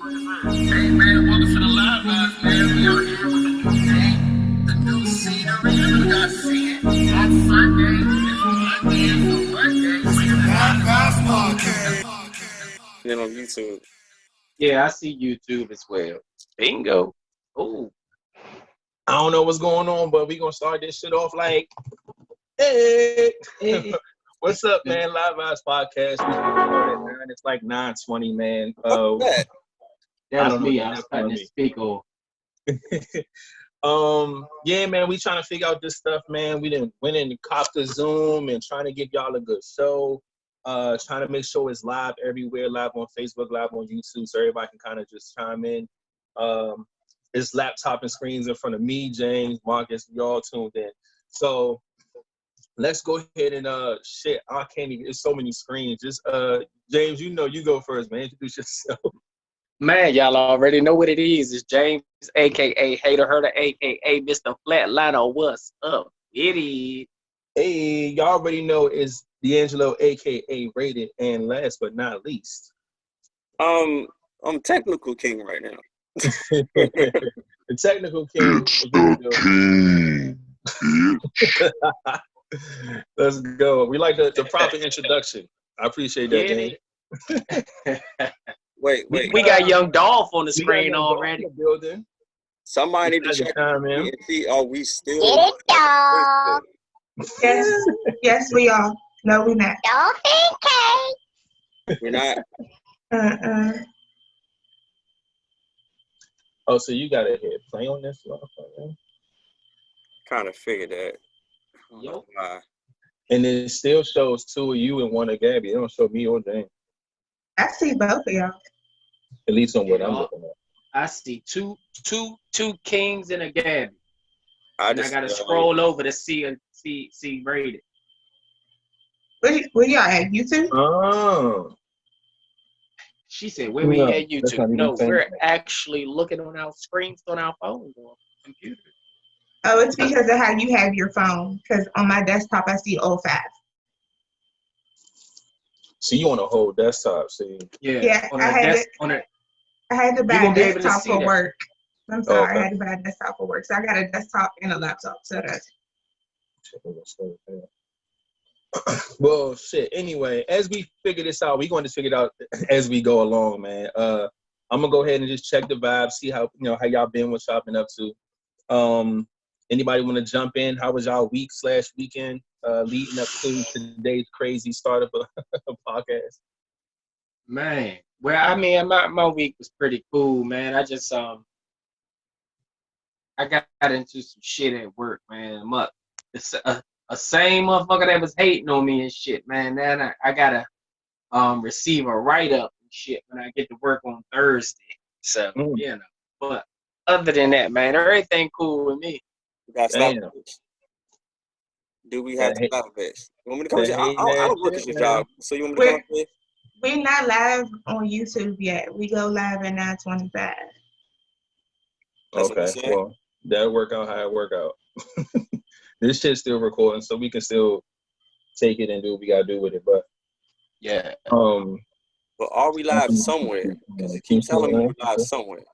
Hey man, welcome to the Live Vibes, man. We out here with the new day, the new scenery. You guys see it on Sunday. It's Monday, so LiveVibezPodcast. Then on YouTube. Yeah, I see YouTube as well. Bingo. Ooh. I don't know what's going on, but we gonna start this shit off like, hey. What's up, man? Live Vibes Podcast. It's like 9:20, man. That. That was don't know me. what I was that's cutting gonna the speaker off. Yeah, man, we trying to figure out this stuff, man. We didn't went in and copped the Zoom and trying to give y'all a good show. Trying to make sure it's live everywhere, live on Facebook, live on YouTube, so everybody can kind of just chime in. It's laptop and screens in front of me, James, Marcus, y'all tuned in. So let's go ahead and shit. I can't even. It's so many screens. Just James, you go first, man. Introduce yourself. Man, y'all already know what it is. It's James, a.k.a. Hater Herder, a.k.a. Mr. Flatliner. What's up? It is. Hey, y'all already know it's D'Angelo, a.k.a. Rated, and last but not least. I'm Technical King right now. The Technical King. Let's go. We like the proper introduction. I appreciate that, James. Wait. We got Young Dolph on the screen already. Building. Somebody need to check time, man. and see. Are we still? Get it, dog. Yes, we are. No, we're not. Okay. We're not. Oh, so you got to hit play on this one? Kind of figured that. Yo. And it still shows two of you and one of Gabby. It don't show me or James. I see both of y'all. At least on what I'm looking at. I see two Kings and a Gabby. I gotta scroll over to see Rated. Where y'all at? YouTube? Oh. She said, where we at YouTube? No, saying we're that. actually looking on our screens on our phones or computer. Oh, it's because of how you have your phone. Because on my desktop, I see 05. So you on a whole desktop, see? Yeah, on I had to buy a desktop for work. I'm sorry, okay. I had to buy a desktop for work. So I got a desktop and a laptop set up. Well, shit. Anyway, as we figure this out, we're going to figure it out as we go along, man. I'm gonna go ahead and just check the vibe, see how y'all been, what y'all been up to. Anybody want to jump in? How was y'all week/weekend leading up to today's crazy start of a podcast? Man, well, I mean, my week was pretty cool, man. I just I got into some shit at work, man. It's a same motherfucker that was hating on me and shit, man. Then I gotta receive a write-up and shit when I get to work on Thursday. So but other than that, man, everything cool with me. We got stop. Do we have to live this? You want me to come? I don't work at your job, so you want me to come here? We're not live on YouTube yet. We go live at 9:25. Okay, well, that'll work out how it work out. This shit's still recording, so we can still take it and do what we gotta do with it. But yeah. But are we live somewhere? Because you keep telling me we're live somewhere.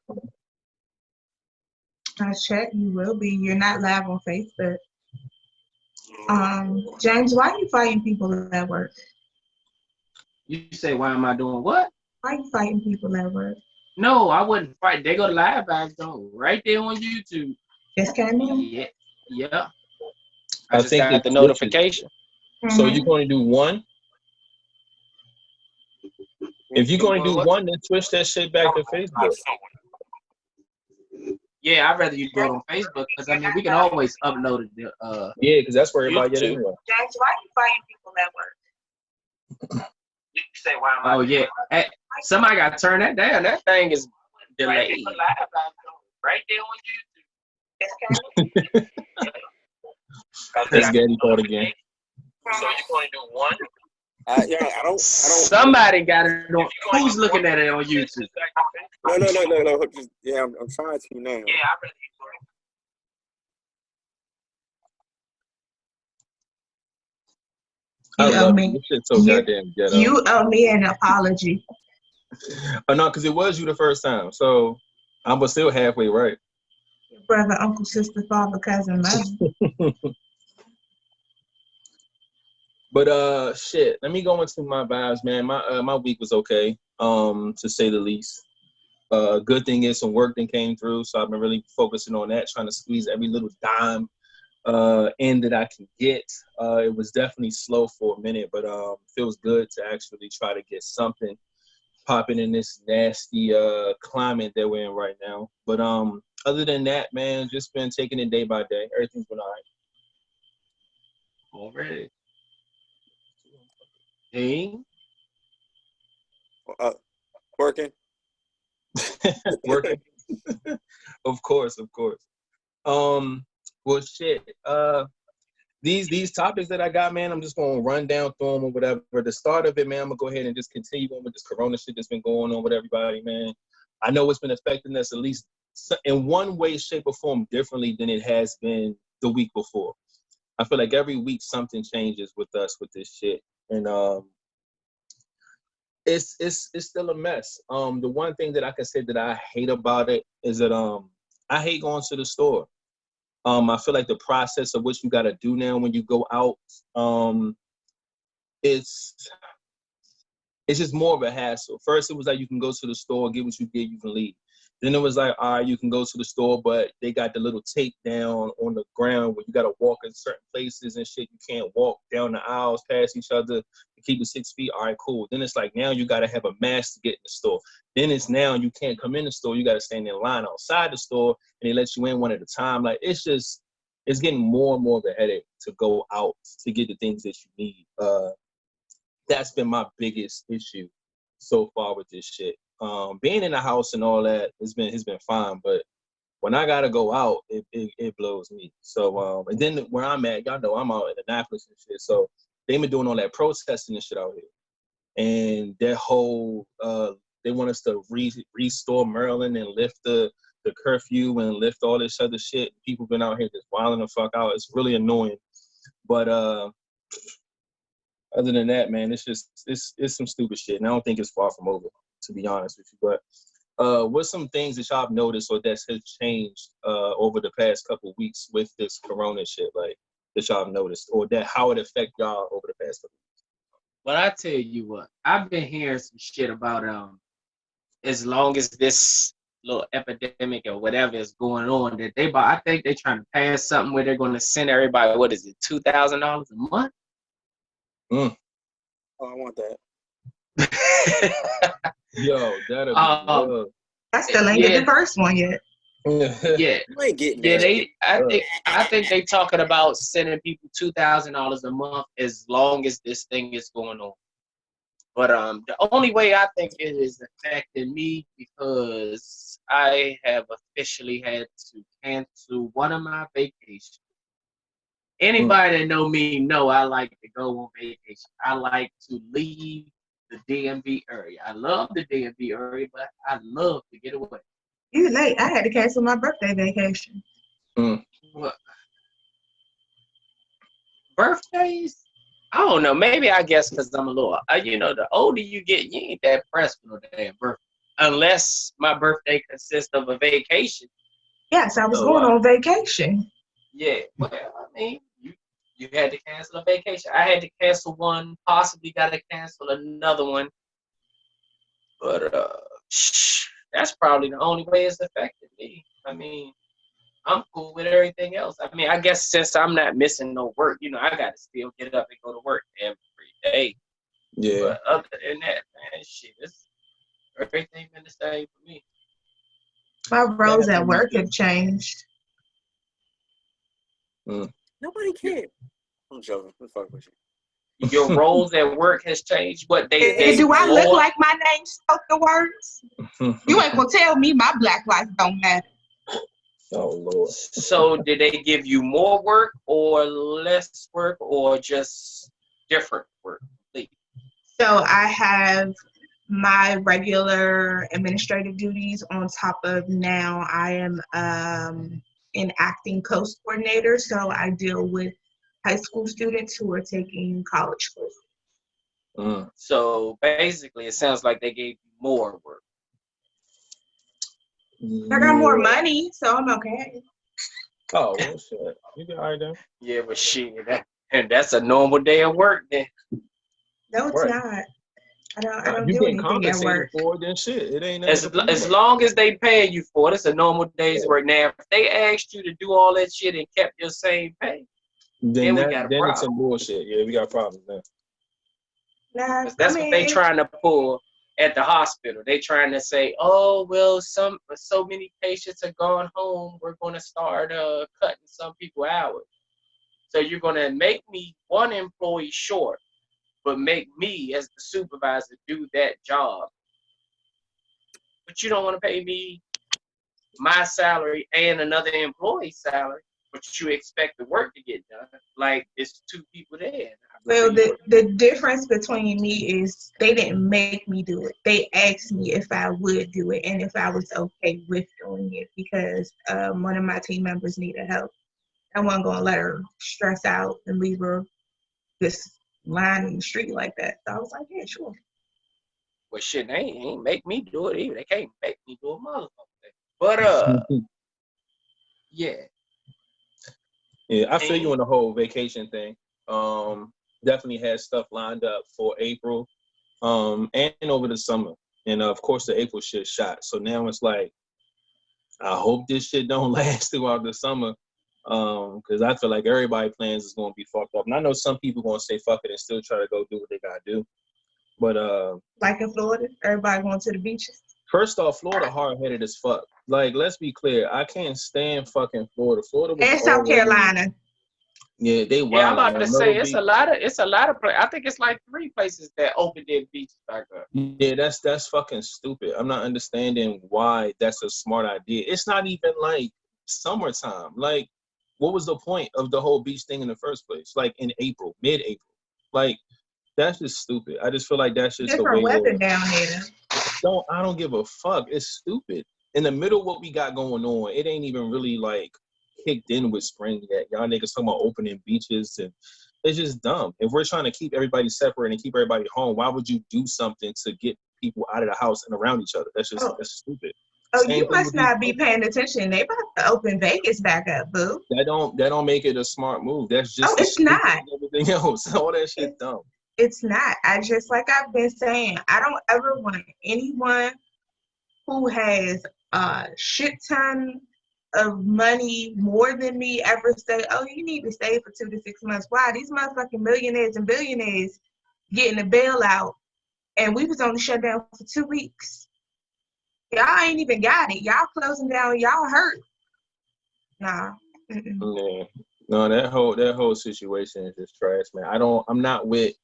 I check. You will be. You're not live on Facebook. James, why are you fighting people at work? You say, why am I doing what? Why are you fighting people at work? No, I wouldn't fight. They go to Live Vibes though, right there on YouTube. Just came in? Yeah. I just think got the notification. So you're going to do one? If you're going to do one, then switch that shit back to Facebook. Yeah, I'd rather you do it on Facebook because I mean we can always upload it. Yeah, because that's where everybody gets anyway. James, why are you fighting people at work? You say, why am I? Oh yeah, hey, somebody got to turn that down. That thing is delayed. Right there on YouTube. That's Gaddy called again. So you're going to do one? I don't. Somebody got it on. Who's looking at it on YouTube? No. Just, I'm trying to now. Yeah, I really. You owe me. This shit's so goddamn ghetto. You owe me an apology. Oh, no, because it was you the first time. So I was still halfway right. Brother, uncle, sister, father, cousin, mother. But shit, let me go into my vibes, man. My week was okay, to say the least. Good thing is some work that came through, so I've been really focusing on that, trying to squeeze every little dime in that I can get. It was definitely slow for a minute, but feels good to actually try to get something popping in this nasty climate that we're in right now. But other than that, man, just been taking it day by day. Everything's been all right. Already. Hey. Working. Working. Of course. Well, shit. These topics that I got, man, I'm just gonna run down through them or whatever. The start of it, man, I'm gonna go ahead and just continue on with this Corona shit that's been going on with everybody, man. I know it's been affecting us at least in one way, shape, or form differently than it has been the week before. I feel like every week something changes with us with this shit, and it's still a mess. The one thing that I can say that I hate about it is that I hate going to the store. I feel like the process of what you got to do now when you go out, it's just more of a hassle. First, it was like you can go to the store, get what you get, you can leave. Then it was like, all right, you can go to the store, but they got the little tape down on the ground where you got to walk in certain places and shit. You can't walk down the aisles past each other to keep it 6 feet. All right, cool. Then it's like now you got to have a mask to get in the store. Then it's now you can't come in the store. You got to stand in line outside the store and they let you in one at a time. Like it's getting more and more of a headache to go out to get the things that you need. That's been my biggest issue so far with this shit. Being in the house and all that has been fine, but when I gotta go out, it blows me. So and then where I'm at, y'all know I'm out in Annapolis and shit. So they've been doing all that protesting and shit out here, and that whole they want us to restore Maryland and lift the curfew and lift all this other shit. People been out here just wilding the fuck out. It's really annoying, but other than that, man, it's some stupid shit, and I don't think it's far from over, to be honest with you. But what's some things that y'all have noticed or that has changed over the past couple of weeks with this Corona shit, like that y'all have noticed, or that how it affect y'all over the past couple of weeks? But I tell you what, I've been hearing some shit about as long as this little epidemic or whatever is going on, that I think they're trying to pass something where they're going to send everybody, what is it, $2,000 a month? Oh, I want that. Yo, that'll be love. I still ain't get the first one yet. Yeah, You ain't getting yeah. that. I think they talking about sending people $2,000 a month as long as this thing is going on. But the only way I think it is affecting me because I have officially had to cancel one of my vacations. Anybody that know me know I like to go on vacation. I like to leave the DMV area. I love the DMV area, but I love to get away. You late. I had to cancel my birthday vacation. What? Birthdays? I don't know. Maybe I guess because I'm a little, the older you get, you ain't that pressed for no damn birthday. Unless my birthday consists of a vacation. Yes, I was going on vacation. Yeah, well, I mean, you had to cancel a vacation. I had to cancel one, possibly got to cancel another one. But that's probably the only way it's affected me. I mean, I'm cool with everything else. I mean, I guess since I'm not missing no work, I got to still get up and go to work every day. Yeah. But other than that, man, shit, everything been the same for me. My roles at work have changed. Nobody cares. I'm joking. I'm fucking with you. Your roles at work has changed. What they do I look like my name spoke the words? You ain't gonna tell me my black life don't matter. Oh Lord. So did they give you more work or less work or just different work? So I have my regular administrative duties on top of now I am an acting coach coordinator. So I deal with high school students who are taking college courses. So basically it sounds like they gave you more work. I got more money, so I'm okay. Oh, well, shit. You be all right then. Yeah, but shit, that's a normal day of work then. No, it's Right. not. I don't You do getting anything at compensated work. for it, then shit. It ain't As nothing. as long as they pay you for it, it's a normal day's work. Now, if they asked you to do all that shit and kept your same pay, then we got a then it's problem. some bullshit. Yeah, we got problems then. Nah, Because that's what they trying to pull at the hospital. They trying to say, oh, well, so many patients are gone home. We're going to start cutting some people hours. So you're going to make me one employee short, but make me as the supervisor do that job. But you don't want to pay me my salary and another employee's salary, but you expect the work to get done. Like it's two people there. Well, the difference between me is they didn't make me do it. They asked me if I would do it and if I was okay with doing it because one of my team members needed help. I wasn't going to let her stress out and leave her just lying in the street like that. So I was like, yeah, sure. Well, shit, they ain't make me do it either. They can't make me do a motherfucker thing. But yeah. Yeah, I feel you on the whole vacation thing. Definitely had stuff lined up for April, and over the summer. And of course the April shit shot. So now it's like, I hope this shit don't last throughout the summer. Because I feel like everybody's plans is gonna be fucked up. And I know some people gonna say fuck it and still try to go do what they gotta do. But like in Florida, everybody going to the beaches. First off, Florida hard-headed as fuck. Like, let's be clear. I can't stand fucking Florida. Florida was And South Carolina. Yeah, they wild. Yeah, I'm about to say it's a lot of places. I think it's like 3 places that opened their beaches back up. Yeah, that's fucking stupid. I'm not understanding why that's a smart idea. It's not even like summertime. Like, what was the point of the whole beach thing in the first place? Like in April, mid-April. Like, that's just stupid. I just feel like that's just different the way weather down there. I don't give a fuck. It's stupid. In the middle of what we got going on, it ain't even really like kicked in with spring yet. Y'all niggas talking about opening beaches, and it's just dumb. If we're trying to keep everybody separate and keep everybody home, why would you do something to get people out of the house and around each other? That's stupid. Oh, you must not be paying attention. They about to open Vegas back up, boo. That don't make it a smart move. That's just it's not. Everything else, all that shit dumb. It's not. Just like I've been saying, I don't ever want anyone who has a shit ton of money more than me ever say, oh, you need to stay for 2 to 6 months. Why? These motherfucking millionaires and billionaires getting a bailout, and we was only shut down for 2 weeks. Y'all ain't even got it. Y'all closing down. Y'all hurt. Nah. Yeah. No, that whole situation is just trash, man. I'm not with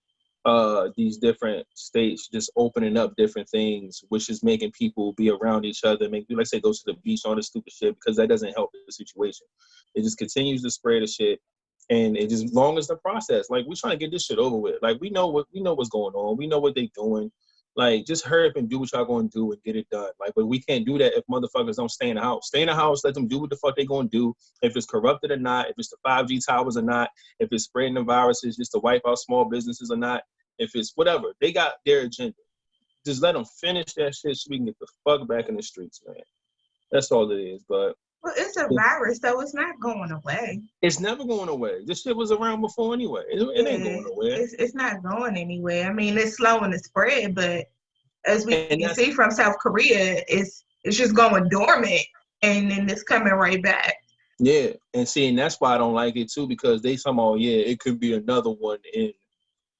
these different states just opening up different things, which is making people be around each other, make people, like say, go to the beach, all this stupid shit, because that doesn't help the situation. It just continues to spread the shit, and it just long as the process. Like, we're trying to get this shit over with. Like, we know what's going on. We know what they doing. Like, just hurry up and do what y'all gonna do and get it done. Like, but we can't do that if motherfuckers don't stay in the house. Stay in the house, let them do what the fuck they gonna do. If it's corrupted or not, if it's the 5G towers or not, if it's spreading the viruses just to wipe out small businesses or not, if it's whatever, they got their agenda. Just let them finish that shit so we can get the fuck back in the streets, man. That's all it is. But well, it's a virus, so it's not going away. It's never going away. This shit was around before anyway. It ain't going nowhere. It's not going anywhere. I mean, it's slowing the spread, but as we can see from South Korea, it's just going dormant, and then it's coming right back. Yeah, and that's why I don't like it too, because they somehow, it could be another one in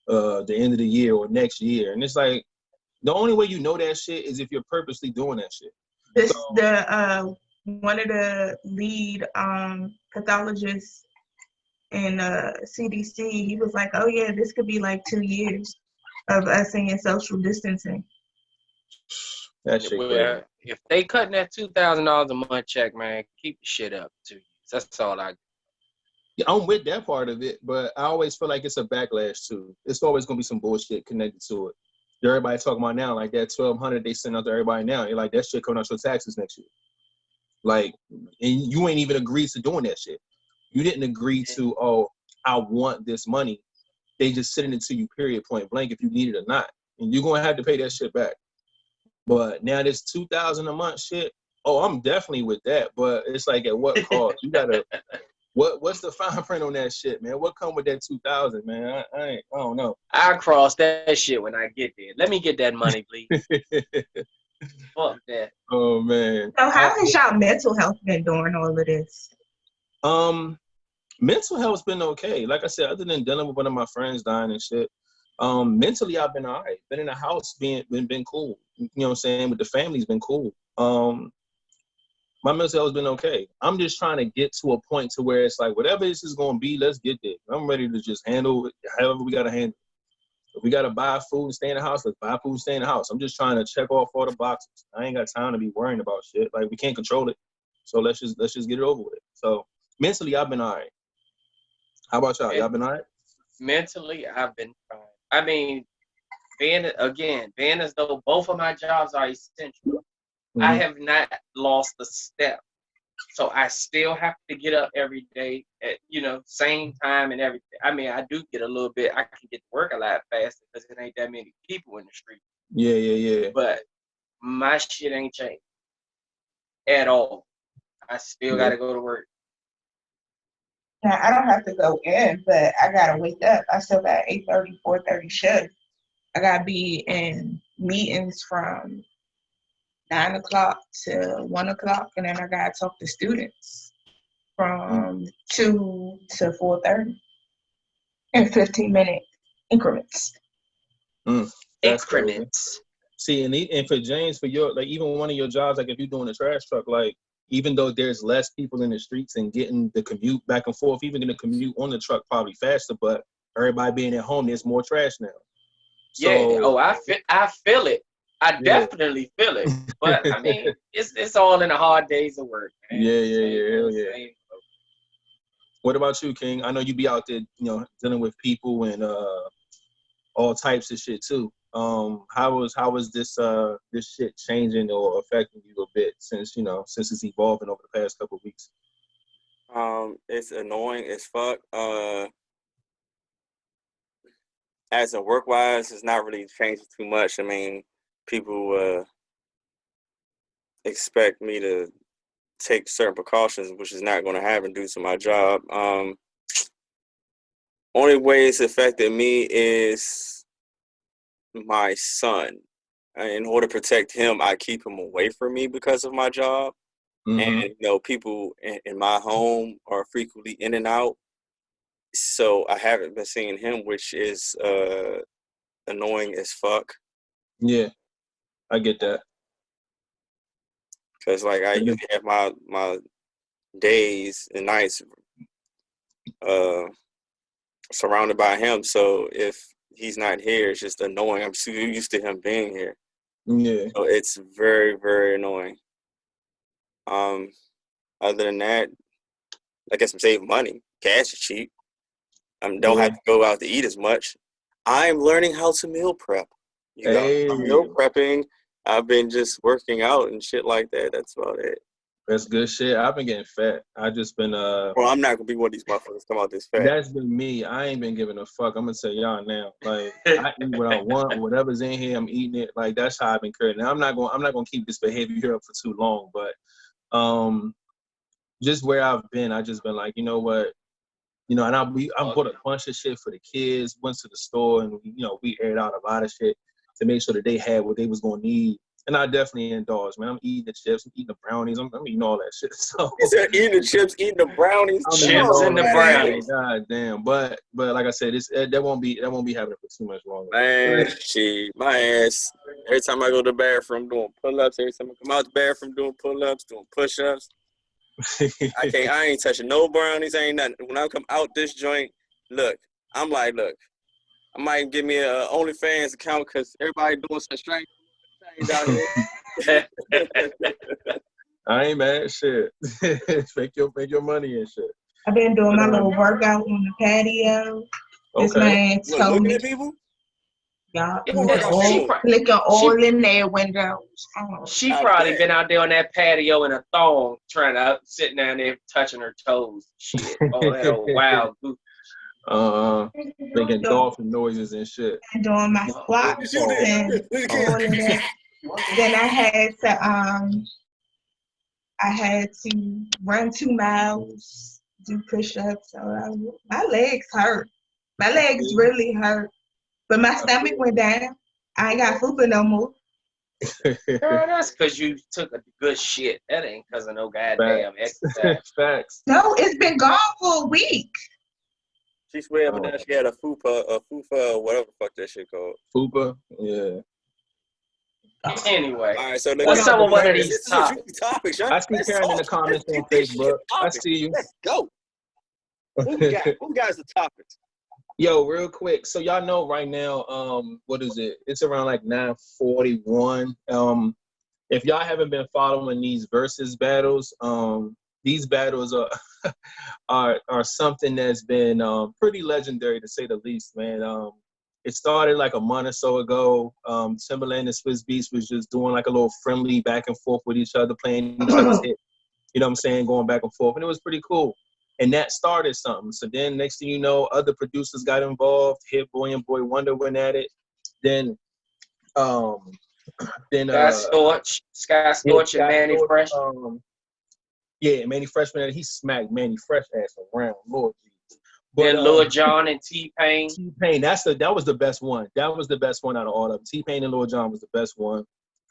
the end of the year or next year, and it's like the only way you know that shit is if you're purposely doing that shit. One of the lead pathologists in CDC, he was like, oh yeah, this could be like 2 years of us saying social distancing. That shit crazy. If they cutting that $2,000 a month check, man, keep the shit up too. That's all I. Yeah, I'm with that part of it, but I always feel like it's a backlash too. It's always gonna be some bullshit connected to it. Everybody talking about now, like that $1,200 they send out to everybody now. You're like, that shit coming out your taxes next year. Like, and you ain't even agreed to doing that shit. You didn't agree to, oh, I want this money. They just sending it to you, period, point blank, if you need it or not. And you're gonna have to pay that shit back. But now this 2,000 a month shit, oh, I'm definitely with that. But it's like at what cost? You gotta what's the fine print on that shit, man? What come with that 2,000, man? I don't know. I'll cross that shit when I get there. Let me get that money, please. Fuck that. Oh man. So how has y'all mental health been during all of this? Mental health's been okay. Like I said, other than dealing with one of my friends dying and shit, mentally I've been all right. Been in the house, been cool. You know what I'm saying? With the family's been cool. My mental health's been okay. I'm just trying to get to a point to where it's like, whatever this is gonna be, let's get there. I'm ready to just handle it however we gotta handle it. If we gotta buy food and stay in the house, let's buy food and stay in the house. I'm just trying to check off all the boxes. I ain't got time to be worrying about shit. Like, we can't control it. So let's just get it over with. So mentally I've been all right. How about y'all? Y'all been all right? Mentally, I've been fine. I mean, being as though both of my jobs are essential, I have not lost a step. So I still have to get up every day at, same time and everything. I mean, I do get a little bit, I can get to work a lot faster because it ain't that many people in the street. Yeah. But my shit ain't changed at all. I still got to go to work. Now, I don't have to go in, but I gotta wake up. I still got 8:30, 4:30 shift. I gotta be in meetings from 9 o'clock to 1 o'clock, and then I gotta talk to students from 2 to 4:30 in 15-minute increments. Increments. See, and for James, for your, like, even one of your jobs, like if you're doing a trash truck, like, even though there's less people in the streets and getting the commute back and forth, even the commute on the truck probably faster, but everybody being at home, there's more trash now. So, I feel it. I definitely feel it. But I mean, it's all in the hard days of work, man. Yeah. What about you, King? I know you be out there, dealing with people and all types of shit too. How was this shit changing or affecting you a bit since it's evolving over the past couple of weeks? It's annoying as fuck. As a work wise, it's not really changing too much. I mean, people expect me to take certain precautions, which is not going to happen due to my job. Only way it's affected me is my son. In order to protect him, I keep him away from me because of my job. And people in my home are frequently in and out, so I haven't been seeing him, which is annoying as fuck. Yeah, I get that. Because I usually have my days and nights surrounded by him, so if he's not here, it's just annoying. I'm so used to him being here. Yeah. So it's very, very annoying. Other than that, I guess I'm saving money. Gas is cheap. Don't have to go out to eat as much. I'm learning how to meal prep. I'm meal prepping. I've been just working out and shit like that. That's about it. That's good shit. I've been getting fat. I just been Well, I'm not gonna be one of these motherfuckers come out this fat. That's been me. I ain't been giving a fuck. I'm gonna tell y'all now. Like, I eat what I want. Whatever's in here, I'm eating it. Like, that's how I've been current. Now I'm not gonna keep this behavior here up for too long. But just where I've been, I just been like, you know what? And I bought a bunch of shit for the kids. Went to the store and we aired out a lot of shit to make sure that they had what they was gonna need. And I definitely indulge, man. I'm eating the chips, I'm eating the brownies, I'm eating all that shit. So eating the chips, eating the brownies, chips and the brownies. God damn, but like I said, that won't be happening for too much longer. Man, my ass. Every time I go to the bathroom, doing pull-ups. Every time I come out the bathroom, doing pull-ups, doing push-ups. I ain't touching no brownies. Ain't nothing. When I come out this joint, I might give me a OnlyFans account because everybody doing such strange things out here. I ain't mad. Shit. make your money and shit. I've been doing my little workout on the patio. This man told me. Looking at people? Y'all looking all in their windows. She probably been out there on that patio in a thong, trying to sit down there touching her toes. Shit, all that old wild goof. Making dolphin noises and shit. And doing my squats and all of that. Then I had to run 2 miles, do push-ups. So my legs hurt. My legs really hurt. But my stomach went down. I ain't got fupa no more. Girl, that's because you took a good shit. That ain't because of no goddamn exercise. Facts. No, it's been gone for a week. She swear, but now she had a fupa, whatever the fuck that shit called. Fupa, yeah. Anyway, All right, so what's up with one of these topics? I see Karen in the comments on Facebook. I see you. Let's go. Who we got? Who got the topics? Yo, real quick. So y'all know right now, what is it? It's around like 9:41. If y'all haven't been following these versus battles, these battles are something that's been pretty legendary to say the least, man. It started like a month or so ago. Timbaland and Swizz Beatz was just doing like a little friendly back and forth with each other, playing each other's hit. You know what I'm saying? Going back and forth, and it was pretty cool. And that started something. So then next thing you know, other producers got involved. Hit Boy and Boy Wonder went at it. Then Scott Storch and Manny Fresh. Yeah, Manny Fresh went at it. He smacked Manny Fresh ass around. Lord Jesus. Then Lil Jon and T-Pain. T-Pain, that was the best one. That was the best one out of all of them. T-Pain and Lil Jon was the best one.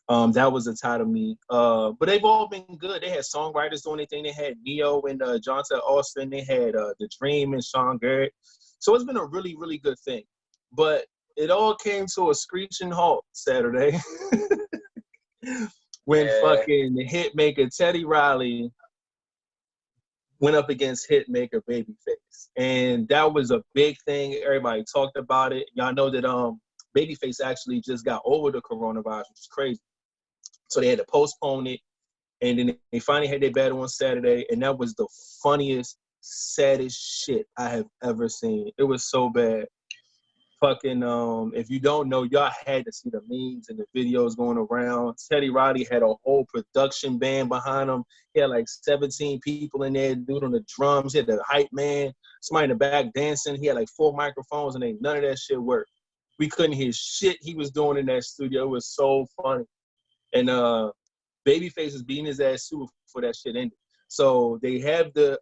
That was a tie to me. But they've all been good. They had songwriters doing their thing. They had Neo and Jonta Austin. They had The Dream and Sean Garrett. So it's been a really, really good thing. But it all came to a screeching halt Saturday when fucking the hitmaker Teddy Riley went up against hitmaker Babyface. And that was a big thing. Everybody talked about it. Y'all know that Babyface actually just got over the coronavirus, which is crazy. So they had to postpone it. And then they finally had their battle on Saturday. And that was the funniest, saddest shit I have ever seen. It was so bad. Fucking, if you don't know, y'all had to see the memes and the videos going around. Teddy Riley had a whole production band behind him. He had like 17 people in there, dude on the drums. He had the hype man, somebody in the back dancing. He had like 4 microphones and none of that shit worked. We couldn't hear shit he was doing in that studio. It was so funny. And Babyface is beating his ass super before that shit ended. So they have the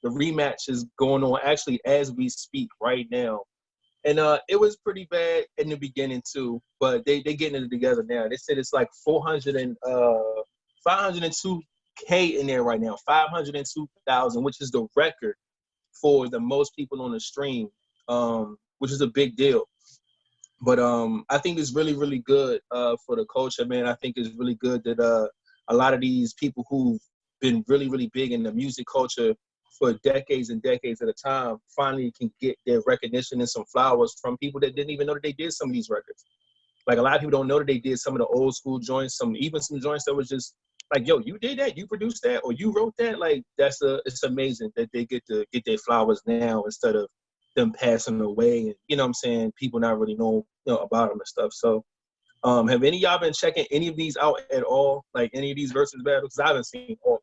rematches going on actually as we speak right now. And it was pretty bad in the beginning too, but they getting it together now. They said it's like 502K in there right now, 502,000, which is the record for the most people on the stream, which is a big deal. But I think it's really, really good for the culture, man. I think it's really good that a lot of these people who've been really, really big in the music culture for decades and decades at a time finally can get their recognition and some flowers from people that didn't even know that they did some of these records. Like a lot of people don't know that they did some of the old school joints, even some joints that was just like, yo, you did that, you produced that, or you wrote that. Like it's amazing that they get to get their flowers now instead of them passing away and, you know what I'm saying, people not really know about them and stuff. So have any of y'all been checking any of these out at all? Like any of these versus battles? Because I haven't seen all.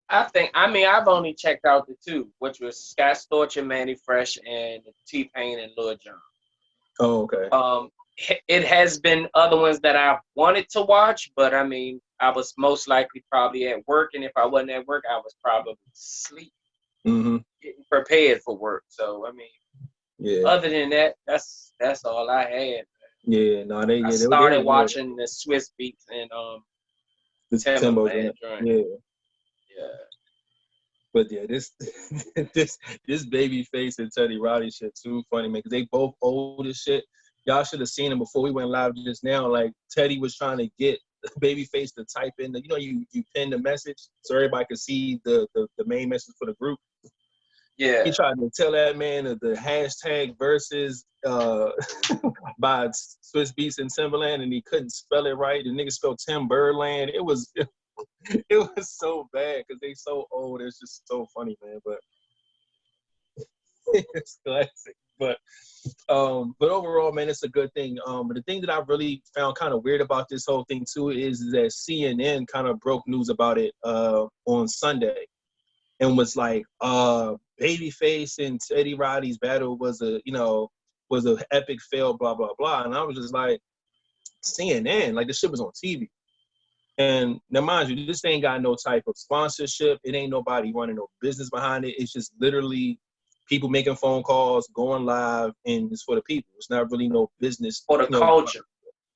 I've only checked out the 2, which was Scott Storch and Manny Fresh and T-Pain and Lil Jon. Oh, okay. It has been other ones that I wanted to watch, but I mean, I was most likely probably at work, and if I wasn't at work, I was probably asleep, getting prepared for work. So I mean, yeah. Other than that, that's all I had. Yeah, no, I started watching the Swizz Beatz and the Timbaland joint. Yeah. Yeah. But yeah, this Babyface and Teddy Riley shit too funny, man, because they both old as shit. Y'all should have seen them before we went live just now. Like Teddy was trying to get Babyface to type in you pin the message so everybody could see the main message for the group. Yeah. He tried to tell that man the hashtag versus by Swizz Beatz and Timbaland, and he couldn't spell it right. The nigga spelled Timberland. It was so bad because they so old. It's just so funny, man. But it's classic. But overall, man, it's a good thing. But the thing that I really found kind of weird about this whole thing too is that CNN kind of broke news about it on Sunday, and was like, Babyface and Teddy Riley's battle was an epic fail, blah blah blah. And I was just like, CNN. Like, the shit was on TV. And now, mind you, this ain't got no type of sponsorship. It ain't nobody running no business behind it. It's just literally people making phone calls, going live, and it's for the people. It's not really no business. For the culture.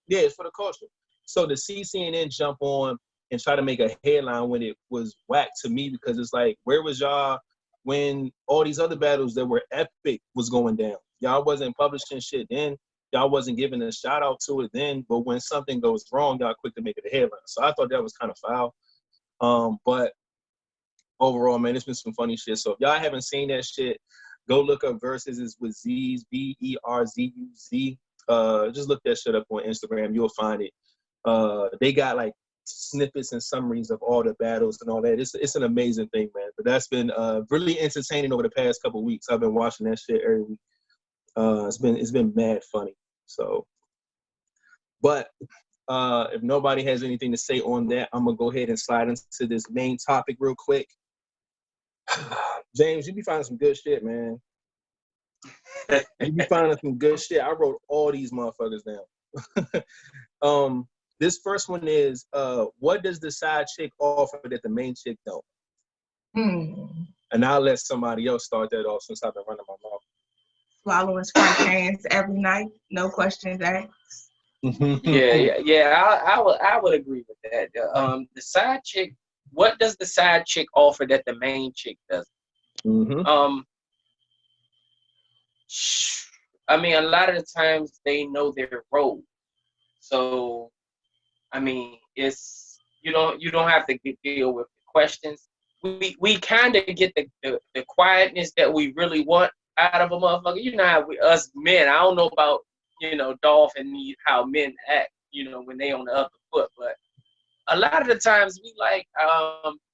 Yeah, it's for the culture. So to see CNN jump on and try to make a headline when it was whack to me, because it's like, where was y'all when all these other battles that were epic was going down? Y'all wasn't publishing shit then. Y'all wasn't giving a shout out to it then. But when something goes wrong, y'all quick to make it a headline. So I thought that was kind of foul. But overall, man, it's been some funny shit. So if y'all haven't seen that shit, go look up Versus. It's with Z's, Berzuz. Just look that shit up on Instagram. You'll find it. They got like snippets and summaries of all the battles and all that. It's an amazing thing, man. But that's been really entertaining over the past couple of weeks. I've been watching that shit every week. It's been mad funny. So, but if nobody has anything to say on that, I'm gonna go ahead and slide into this main topic real quick. James, you be finding some good shit, man. You be finding some good shit. I wrote all these motherfuckers down. This first one is, what does the side chick offer that the main chick don't? And I'll let somebody else start that off since I've been running my mouth. Swallowing Sprite cans every night, no questions asked. I would agree with that. The side chick, what does the side chick offer that the main chick doesn't? I mean, a lot of the times they know their role, so I mean, it's you don't have to deal with the questions. We kind of get the quietness that we really want out of a motherfucker. You know how us men, I don't know about, Dolph and how men act, when they on the other foot, but a lot of the times we like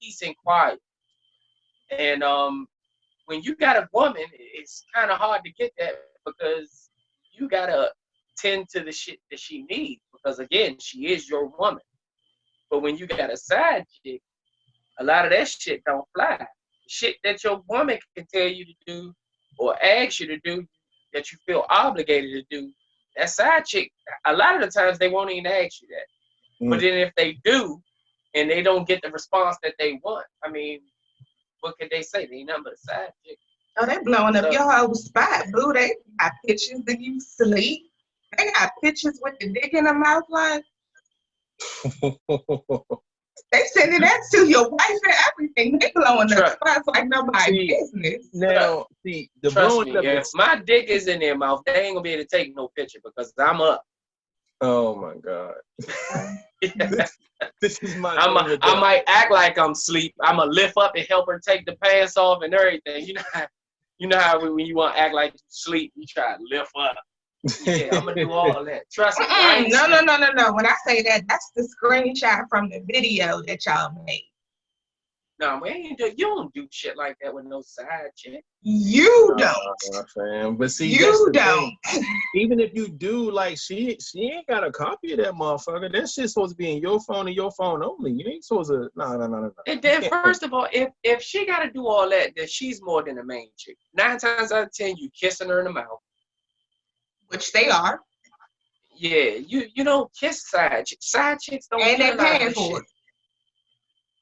peace and quiet. And when you got a woman, it's kind of hard to get that because you gotta tend to the shit that she needs, because again, she is your woman. But when you got a side chick, a lot of that shit don't fly. Shit that your woman can tell you to do or ask you to do that you feel obligated to do, that side chick, a lot of the times they won't even ask you that. But then if they do and they don't get the response that they want, I mean, what could they say? They ain't nothing but a side chick. Oh, they blowing up your whole spot, boo. They got pictures of you sleep. They got pictures with the dick in the mouth, like. They sending that to your wife and everything. They blowing up spots like nobody's business. Now, see, the trust blowing me, if my dick is in their mouth, they ain't gonna be able to take no picture because I'm up. Oh my God. This is my. I might act like I'm asleep. I'm gonna lift up and help her take the pants off and everything. You know how when you want to act like you sleep, you try to lift up. Yeah, I'm gonna do all that. Trust me. No. When I say that, that's the screenshot from the video that y'all made. No, you don't do shit like that with no side chick. You don't. Fam. But see, you don't. Even if you do, like, she ain't got a copy of that motherfucker. That shit's supposed to be in your phone and your phone only. You ain't supposed to. No. And then first of all, if she gotta do all that, then she's more than a main chick. 9 times out of 10, you kissing her in the mouth. Which they are. Yeah, you don't kiss side chicks. Side chicks don't. And they're paying for it.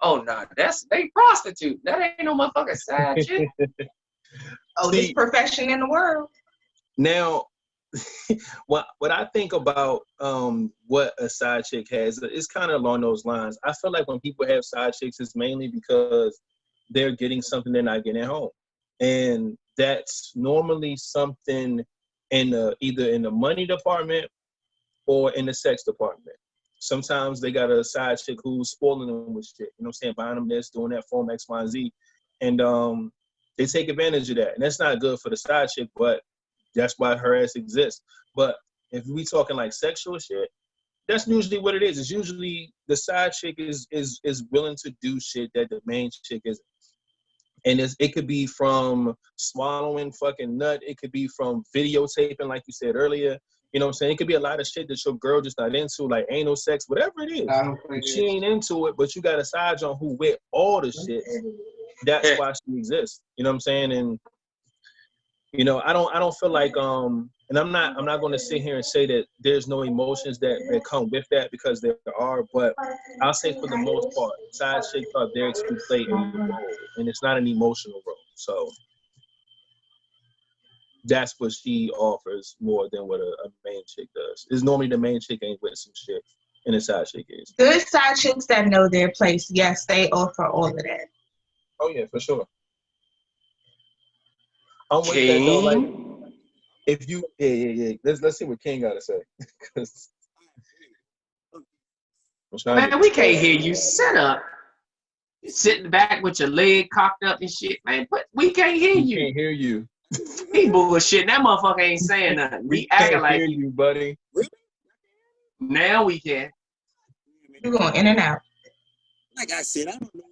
Oh no, they prostitute. That ain't no motherfucking side chick. This profession in the world. Now, what I think about what a side chick has is kind of along those lines. I feel like when people have side chicks, it's mainly because they're getting something they're not getting at home, and that's normally something in either in the money department or in the sex department. Sometimes they got a side chick who's spoiling them with shit. You know what I'm saying? Buying them this, doing that for them, X, Y, and Z. And they take advantage of that. And that's not good for the side chick, but that's why her ass exists. But if we talking like sexual shit, that's usually what it is. It's usually the side chick is willing to do shit that the main chick isn't. And it could be from swallowing fucking nut. It could be from videotaping, like you said earlier. You know what I'm saying? It could be a lot of shit that your girl just not into, like anal sex, whatever it is. She ain't into it, but you got a side on who with all the shit. That's why she exists. You know what I'm saying? And, You know, I don't feel like and I'm not going to sit here and say that there's no emotions that come with that, because there are, but I'll say for the most part, side chicks are there to play a role, and it's not an emotional role. So that's what she offers more than what a main chick does. Is normally the main chick ain't with some shit, and the side chick is. Good side chicks that know their place, yes, they offer all of that. Oh yeah, for sure. I'm with that though. Like, if you, yeah. Let's see what King got to say. Man, we can't hear you. Sit up. You sitting back with your leg cocked up and shit, man. But we can't hear you. We can't hear you. He bullshit. That motherfucker ain't saying nothing. We acting can't like hear you, buddy. Now we can. You're going in and out. Like I said, I don't know.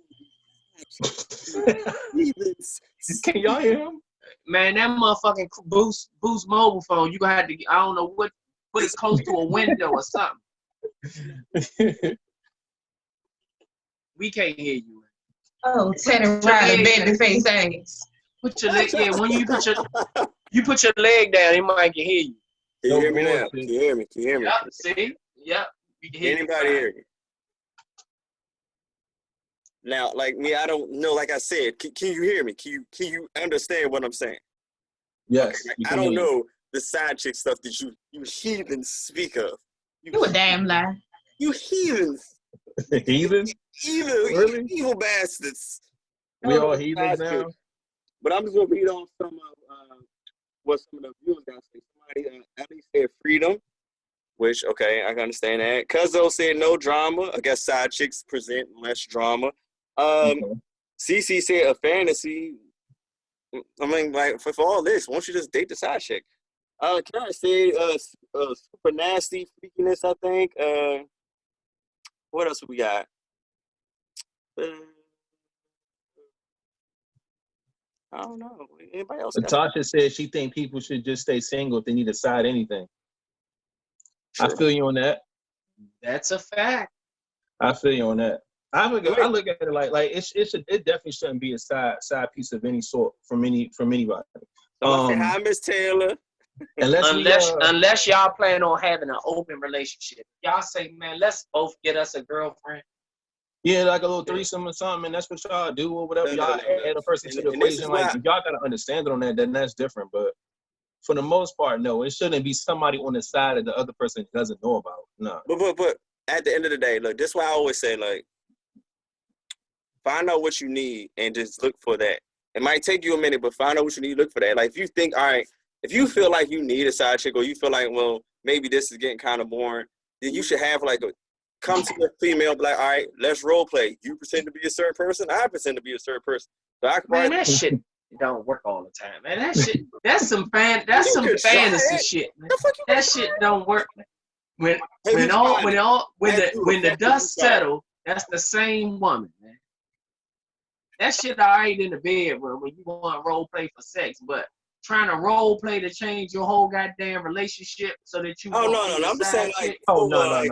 Can y'all hear him? Man, that motherfucking boost mobile phone. You gonna have to. I don't know what. Put it close to a window or something. We can't hear you. Oh, turn around and baby face ass. Put your leg. Yeah, when you put your leg down, it might can hear you. Can you hear me now? Can you hear me? Can you hear me? Yep. See. Yep. We can hear Anybody hear me? Now, like me, I don't know. Like I said, can you hear me? Can you understand what I'm saying? Yes. Like, I don't know the side chick stuff that you heathens speak of. You a damn lie. You heathens. Heathens? Really? Evil bastards. We all heathens now? But I'm just going to read on some of what some of the viewers got to say. Somebody at least said freedom, which, okay, I can understand that. Cuzzo said no drama. I guess side chicks present less drama. CC said a fantasy. I mean, like, for all this, why don't you just date the side chick? Karen said super nasty freakiness, I think. What else we got? I don't know. Anybody else? Natasha said she think people should just stay single if they need to side anything. True. I feel you on that. That's a fact. I feel you on that. I look at it like it definitely shouldn't be a side piece of any sort from anybody. So say hi, Miss Taylor. Unless y'all plan on having an open relationship, y'all say, man, let's both get us a girlfriend. Yeah, like a little threesome or something, and that's what y'all do or whatever. Y'all add a person to the equation. Like, if y'all gotta understand it on that, then that's different. But for the most part, no, it shouldn't be somebody on the side that the other person doesn't know about. No. But at the end of the day, look, this is why I always say, like, find out what you need and just look for that. It might take you a minute, but find out what you need, look for that. Like, if you think, all right, if you feel like you need a side chick, or you feel like, well, maybe this is getting kind of boring, then you should have like come to the female, be like, all right, let's role play. You pretend to be a certain person, I pretend to be a certain person. So I can that shit don't work all the time, man. That shit, that's some fantasy shit, man. That shit don't work. When the dust settles, that's the same woman, man. That shit all right in the bedroom when you want to role play for sex, but trying to role play to change your whole goddamn relationship so that you. Oh no! I'm just saying like. Oh no! I'm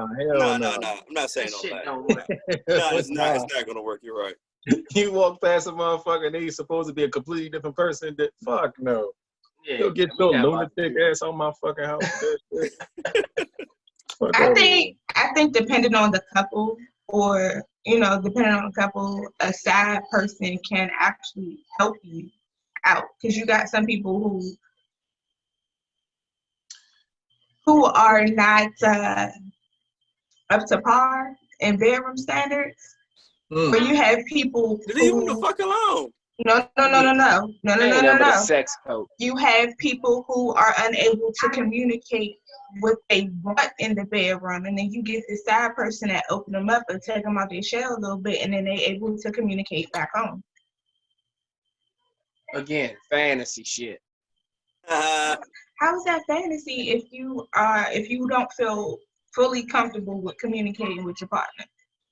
not saying that shit that. Don't work. No, it's not. It's not gonna work. You're right. You walk past a motherfucker and he's supposed to be a completely different person. That fuck no. Yeah, you'll get your lunatic ass on my fucking house. I think depending on the couple, or depending on the couple, a side person can actually help you out, because you got some people who are not up to par in bedroom standards. But you have people leave them the fuck alone. No. Sex code. You have people who are unable to communicate what they want in the bedroom, and then you get this side person that open them up and take them out their shell a little bit, and then they able to communicate back home. Again, fantasy shit. How is that fantasy if you don't feel fully comfortable with communicating with your partner?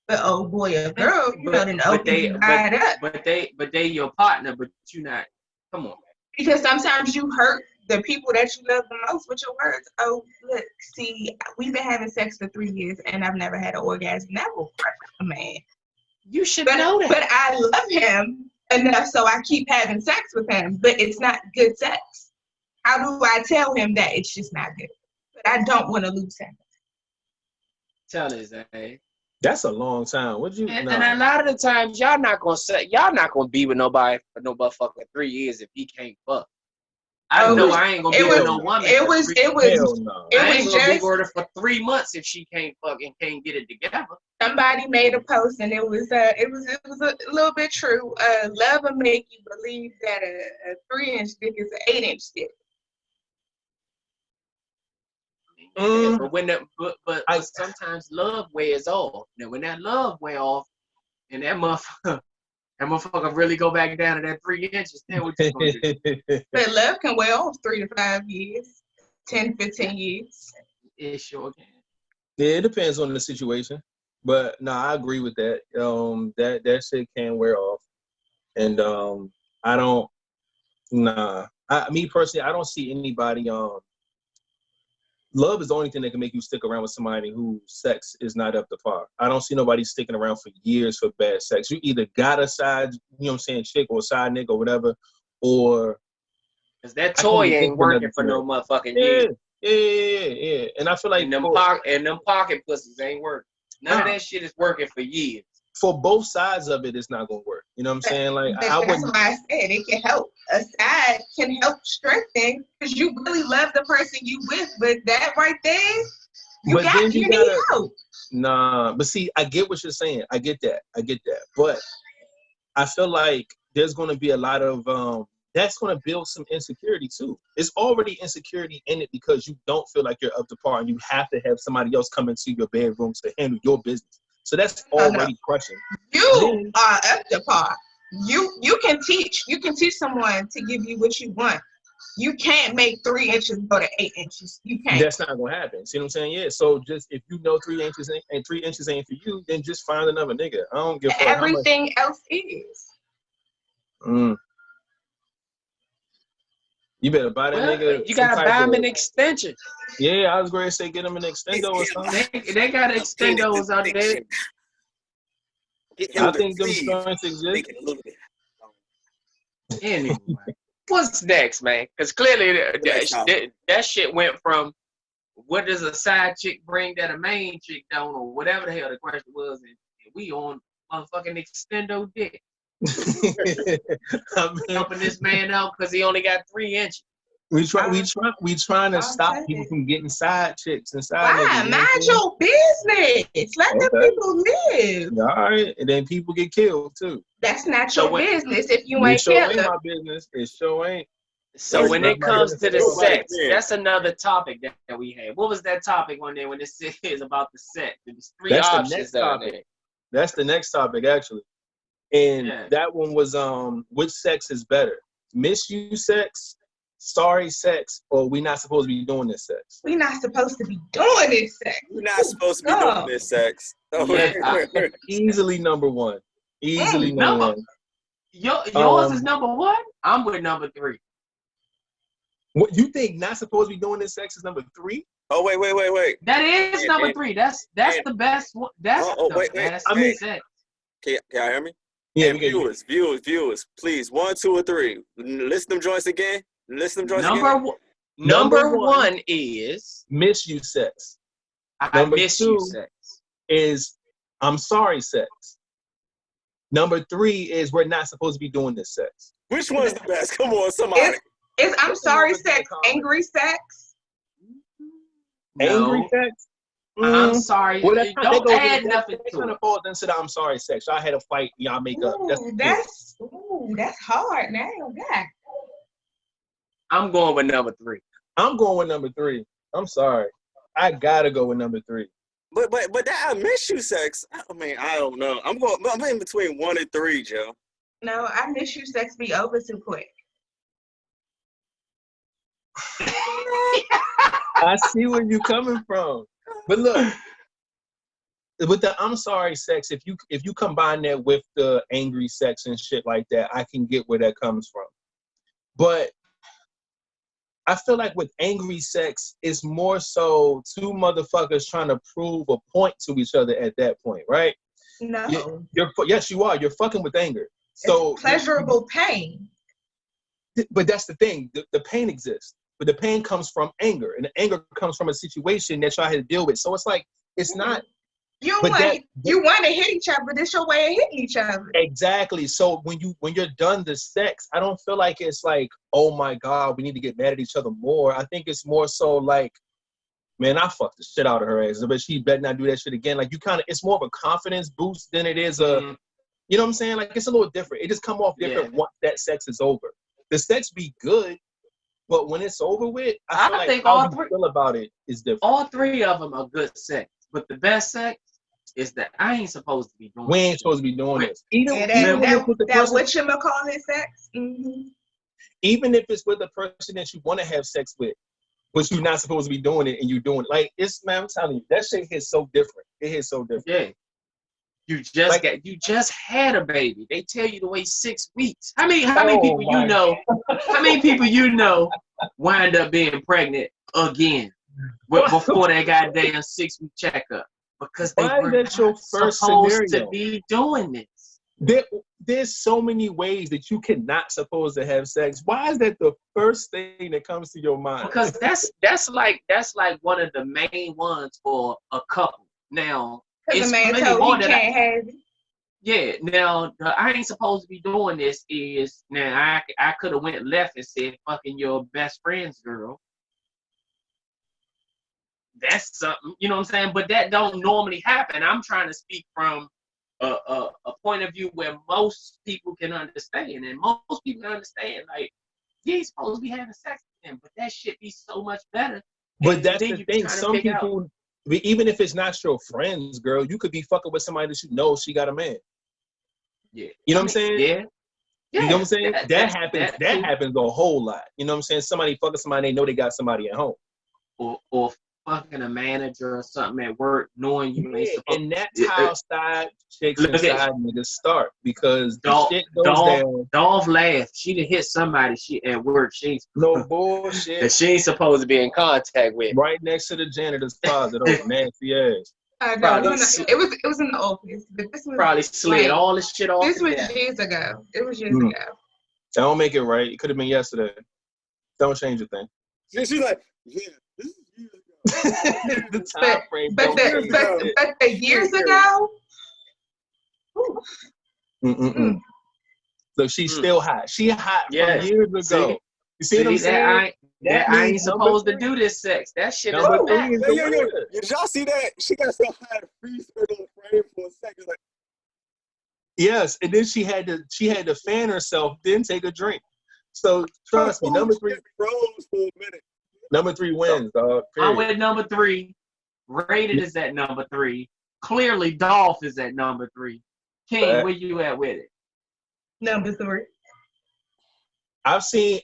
But oh boy, a girl, but they your partner, but you not. Come on, man. Because sometimes you hurt the people that you love the most with your words. Oh, look, see, we've been having sex for 3 years and I've never had an orgasm. That will crush a man. You should know that. But I love him enough so I keep having sex with him. But it's not good sex. How do I tell him that it's just not good? But I don't want to lose him. Tell his ass. That's a long time. Would you? And a lot of the times, y'all not gonna be with nobody for no fucking 3 years if he can't fuck. I know I ain't gonna be with no woman. It was Hell no. I ain't gonna be with her for 3 months if she can't fuck and can't get it together. Somebody made a post and it was a little bit true. Love will make you believe that a 3-inch dick is an 8-inch dick. Yeah, but sometimes love wears off. Now when that love wear off and that motherfucker really go back down to that 3 inches, then what you gonna do? But love can wear off 3 to 5 years, 10, 15 years. It sure can. Yeah, it depends on the situation. But no, I agree with that. That shit can wear off. And I don't me personally, I don't see anybody love is the only thing that can make you stick around with somebody whose sex is not up to par. I don't see nobody sticking around for years for bad sex. You either got a side, you know what I'm saying, chick or a side nigga or whatever, or because that toy ain't working for no motherfucking years. Yeah. And I feel like them pocket pussies ain't working. None of that shit is working for years. For both sides of it, it's not gonna work. You know what I'm saying? Like that's why I said it can help. A side can help strengthen because you really love the person you with, but that right there, you need help. Nah, but see, I get what you're saying. I get that. But I feel like there's gonna be a lot of that's gonna build some insecurity too. It's already insecurity in it because you don't feel like you're up to par and you have to have somebody else come into your bedroom to handle your business. So that's already crushing. You are up to par. You can teach someone to give you what you want. You can't make 3 inches go to 8 inches. You can't. That's not gonna happen. See what I'm saying? Yeah. So just if you know 3 inches and 3 inches ain't for you, then just find another nigga. I don't give a fuck. Everything else is. You better buy that nigga. You gotta buy him an extension. Yeah, I was going to say get him an extendo or something. They got extendos out there. I think them joints exist. Anyway, what's next, man? Because clearly that shit went from what does a side chick bring that a main chick don't, or whatever the hell the question was, and we on motherfucking extendo dick. Helping this man out because he only got 3 inches. We trying to stop people from getting side chicks and side niggas. Mind your business. Let the people live. All right, and then people get killed too. That's not your business if you ain't killing. Ain't my business. It sure ain't. So when it comes to the sex, that's another topic that we had. What was that topic one day when this is about the sex? There was 3 options out there. That's the next topic actually. And that one was which sex is better? Misuse sex, sorry sex, or we not supposed to be doing this sex? We not supposed to be doing this sex. We're not supposed to be doing this sex. Easily number one. Easily number one. Yours is number one? I'm with number 3. What you think not supposed to be doing this sex is number 3? Oh wait. That is number 3. That's the best one. That's the best sex. Can y'all hear me? Yeah, and viewers, please, 1, 2, or 3. List them joints again. Number one is misuse sex. Number 2 sex is I'm sorry sex. Number 3 is we're not supposed to be doing this sex. Which one is the best? Come on, somebody. Is I'm sorry sex angry sex? Angry sex? I'm sorry. Well, don't add nothing to it. Kind of falls into the I'm sorry sex. Y'all had a fight, y'all make up. That's hard now. Yeah. I'm going with number 3. I'm going with number 3. I'm sorry. I gotta go with number 3. But that I miss you sex. I mean, I don't know. I'm in between 1 and 3, Joe. No, I miss you sex be over too quick. I see where you're coming from. But look, with the I'm sorry sex, if you combine that with the angry sex and shit like that, I can get where that comes from. But I feel like with angry sex, it's more so 2 motherfuckers trying to prove a point to each other at that point, right? No. Yes, you are. You're fucking with anger. So it's pleasurable pain. But that's the thing. The pain exists. but the pain comes from anger, and the anger comes from a situation that y'all had to deal with. So it's like it's not. You But want to hit each other, but it's your way of hitting each other. Exactly. So when you're done the sex, I don't feel like it's like, oh my God, we need to get mad at each other more. I think it's more so like, man, I fucked the shit out of her ass, but she better not do that shit again. Like it's more of a confidence boost than it is a, you know what I'm saying? Like it's a little different. It just come off different once that sex is over. The sex be good, but when it's over with, I feel like how you feel about it is different. All three of them are good sex, but the best sex is that I ain't supposed to be doing. We ain't supposed to be doing this. Even whatchamacallit sex. Mm-hmm. Even if it's with a person that you want to have sex with, but you're not supposed to be doing it, and you're doing it. Like man, I'm telling you, that shit hits so different. It hits so different. Yeah. You just had a baby. They tell you to wait 6 weeks. How many people you know? How many people you know wind up being pregnant again before that goddamn 6-week checkup? Because they were not supposed to be doing this. There's so many ways that you cannot supposed to have sex. Why is that the first thing that comes to your mind? Because that's like one of the main ones for a couple. Now, because the man told he can't have it. Yeah. Now, I ain't supposed to be doing this is now I could have went left and said fucking your best friend's girl. That's something, you know what I'm saying? But that don't normally happen. I'm trying to speak from a point of view where most people can understand, and most people can understand like you ain't supposed to be having sex with them, but that shit be so much better. But that's the thing. Some people, even if it's not your friends, girl, you could be fucking with somebody that you know she got a man. Yeah, you know what I'm saying? Yeah. You know what I'm saying? That happens a whole lot. You know what I'm saying? Somebody fucking somebody, they know they got somebody at home. Or fucking a manager or something at work, knowing you ain't supposed. And that's how side chicks and side niggas start, because the shit goes down. Dolph laughed. She done hit somebody at work. She's no bullshit. That she ain't supposed to be in contact with. Right next to the janitor's closet. Oh, nasty ass. No, it was in the office, but this was probably slid all this shit off. This was years ago. It was years ago. That don't make it right. It could have been yesterday. Don't change a thing. She's like, yeah, this is years ago. The time frame. But the years ago. So she's still hot. She hot from years ago. You see what I'm saying? I ain't supposed to do this sex. That shit is bad. Did y'all see that? She got so high to freeze her on the frame for a second. Like, yes, and then she had to fan herself, then take a drink. So trust me, number 3 froze for a minute. Number 3 wins, dog. I went number 3. Rated is at number 3. Clearly, Dolph is at number 3. King, where you at with it? Number 3. I've seen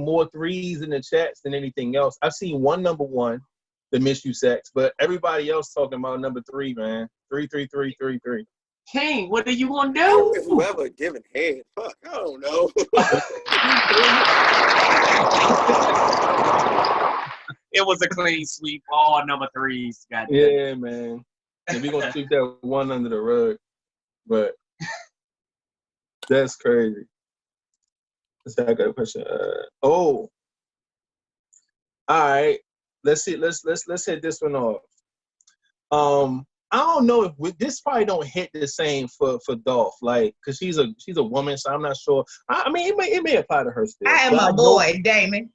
more 3s in the chats than anything else. I've seen one number 1, the miss you sex, but everybody else talking about number 3, man. 3. King, what are you gonna do? Whoever giving head, fuck, I don't know. It was a clean sweep. All number 3s. Yeah, man. And we gonna sweep that one under the rug, but that's crazy. I got a question. All right. Let's see. Let's hit this one off. I don't know if this probably don't hit the same for Dolph, like, cause she's a woman, so I'm not sure. I mean, it may apply to her still. I am a boy, Damon.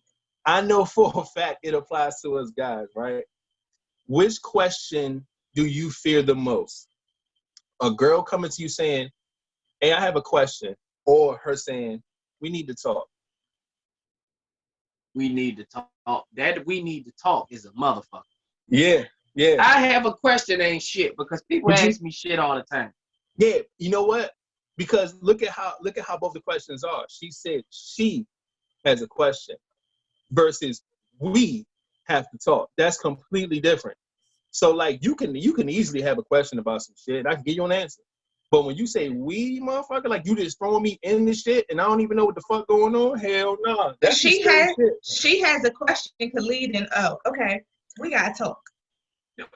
I know for a fact it applies to us guys, right? Which question do you fear the most? A girl coming to you saying, "Hey, I have a question," or her saying, "We need to talk." We need to talk. That we need to talk is a motherfucker. Yeah. I have a question ain't shit, because people ask me shit all the time. Yeah, you know what? Because look at how both the questions are. She said she has a question versus we have to talk. That's completely different. So like you can easily have a question about some shit. I can give you an answer. But when you say we, motherfucker, like you just throwing me in this shit and I don't even know what the fuck going on, hell no. Nah. She has a question to lead in. Oh, okay. We gotta talk.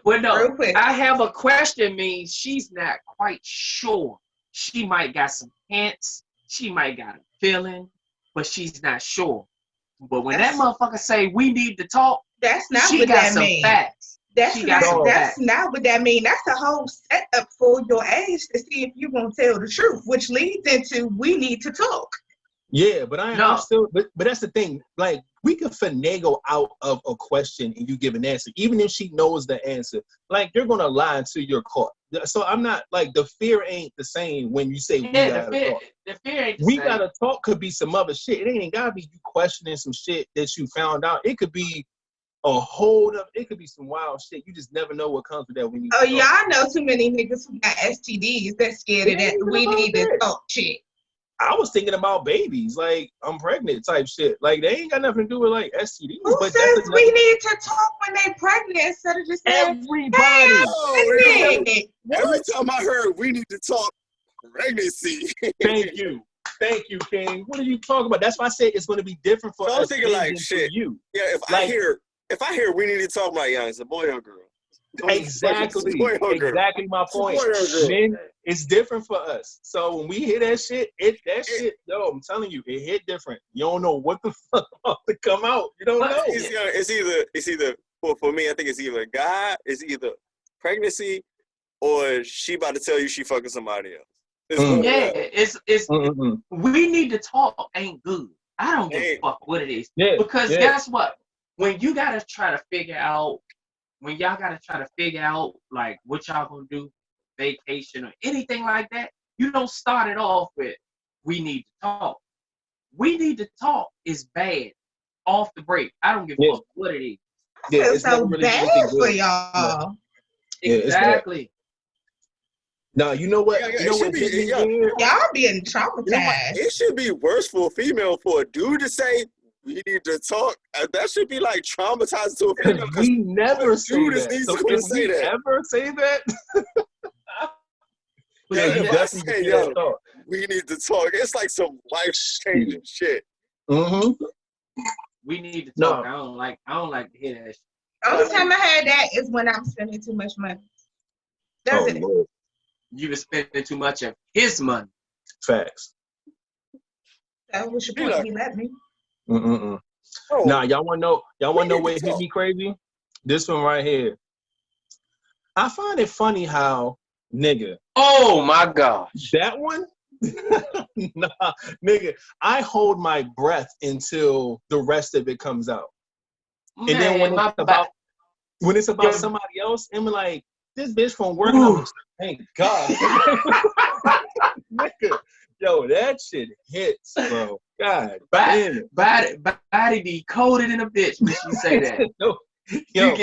Well, no, I have a question means she's not quite sure. She might got some hints. She might got a feeling, but she's not sure. But when that motherfucker say we need to talk, that's not she what got that some means. facts. That's She got not. some That's facts. not what that means. That's a whole setup for your age to see if you're gonna tell the truth, which leads into we need to talk. Yeah, but I'm still. But that's the thing. Like, we can finagle out of a question and you give an answer, even if she knows the answer. Like, you're gonna lie until you're caught. So I'm not like, the fear ain't the same when you say we gotta talk. The fear ain't the We same. gotta talk could be some other shit. It ain't gotta be you questioning some shit that you found out. It could be a hold up. It could be some wild shit. You just never know what comes with that when you. Oh, y'all know too many niggas who got STDs that scared of that. We need to talk shit. I was thinking about babies, like I'm pregnant type shit. Like, they ain't got nothing to do with like STDs. Who but says we need to talk when they pregnant instead of just saying, everybody? hey, Every time I heard we need to talk pregnancy. Thank you, King. What are you talking about? That's why I said it's going to be different for So us. I'm thinking like, than shit. for you. Yeah, if I hear we need to talk, I'm like, yeah, it's a boy or girl. Exactly my point. Men, it's different for us. So when we hear that shit, yo, I'm telling you, it hit different. You don't know what the fuck about to come out. You don't know. It's either for me, I think it's either God, it's either pregnancy, or she about to tell you she fucking somebody else. It's we need to talk ain't good. I don't give a fuck what it is. Because guess what? When you gotta try to figure out, when y'all gotta try to figure out like what y'all gonna do, vacation or anything like that, you don't start it off with we need to talk. We need to talk is bad off the break. I don't give a fuck what it is. I feel so bad for y'all. Exactly. No, you know what? Y'all being traumatized. You know what? It should be worse for a female for a dude to say we need to talk. That should be like traumatized to a female. We never say that. So if we ever say that, you definitely say, we need to talk. It's like some life-changing shit. We need to talk. No. I don't like to hear that shit. Only time I heard that is when I'm spending too much money. That's it. Lord. You were spending too much of his money. Facts. That was your point. He let me. Nah, y'all wanna know what hit me crazy? This one right here. I find it funny how, nigga. Oh my gosh. That one? Nah, nigga. I hold my breath until the rest of it comes out. Man, and then when it's about somebody else, I'm like, this bitch from work. Thank God. Nigga. Yo, that shit hits, bro. God damn it. Body be coded in a bitch when she say that. Yo,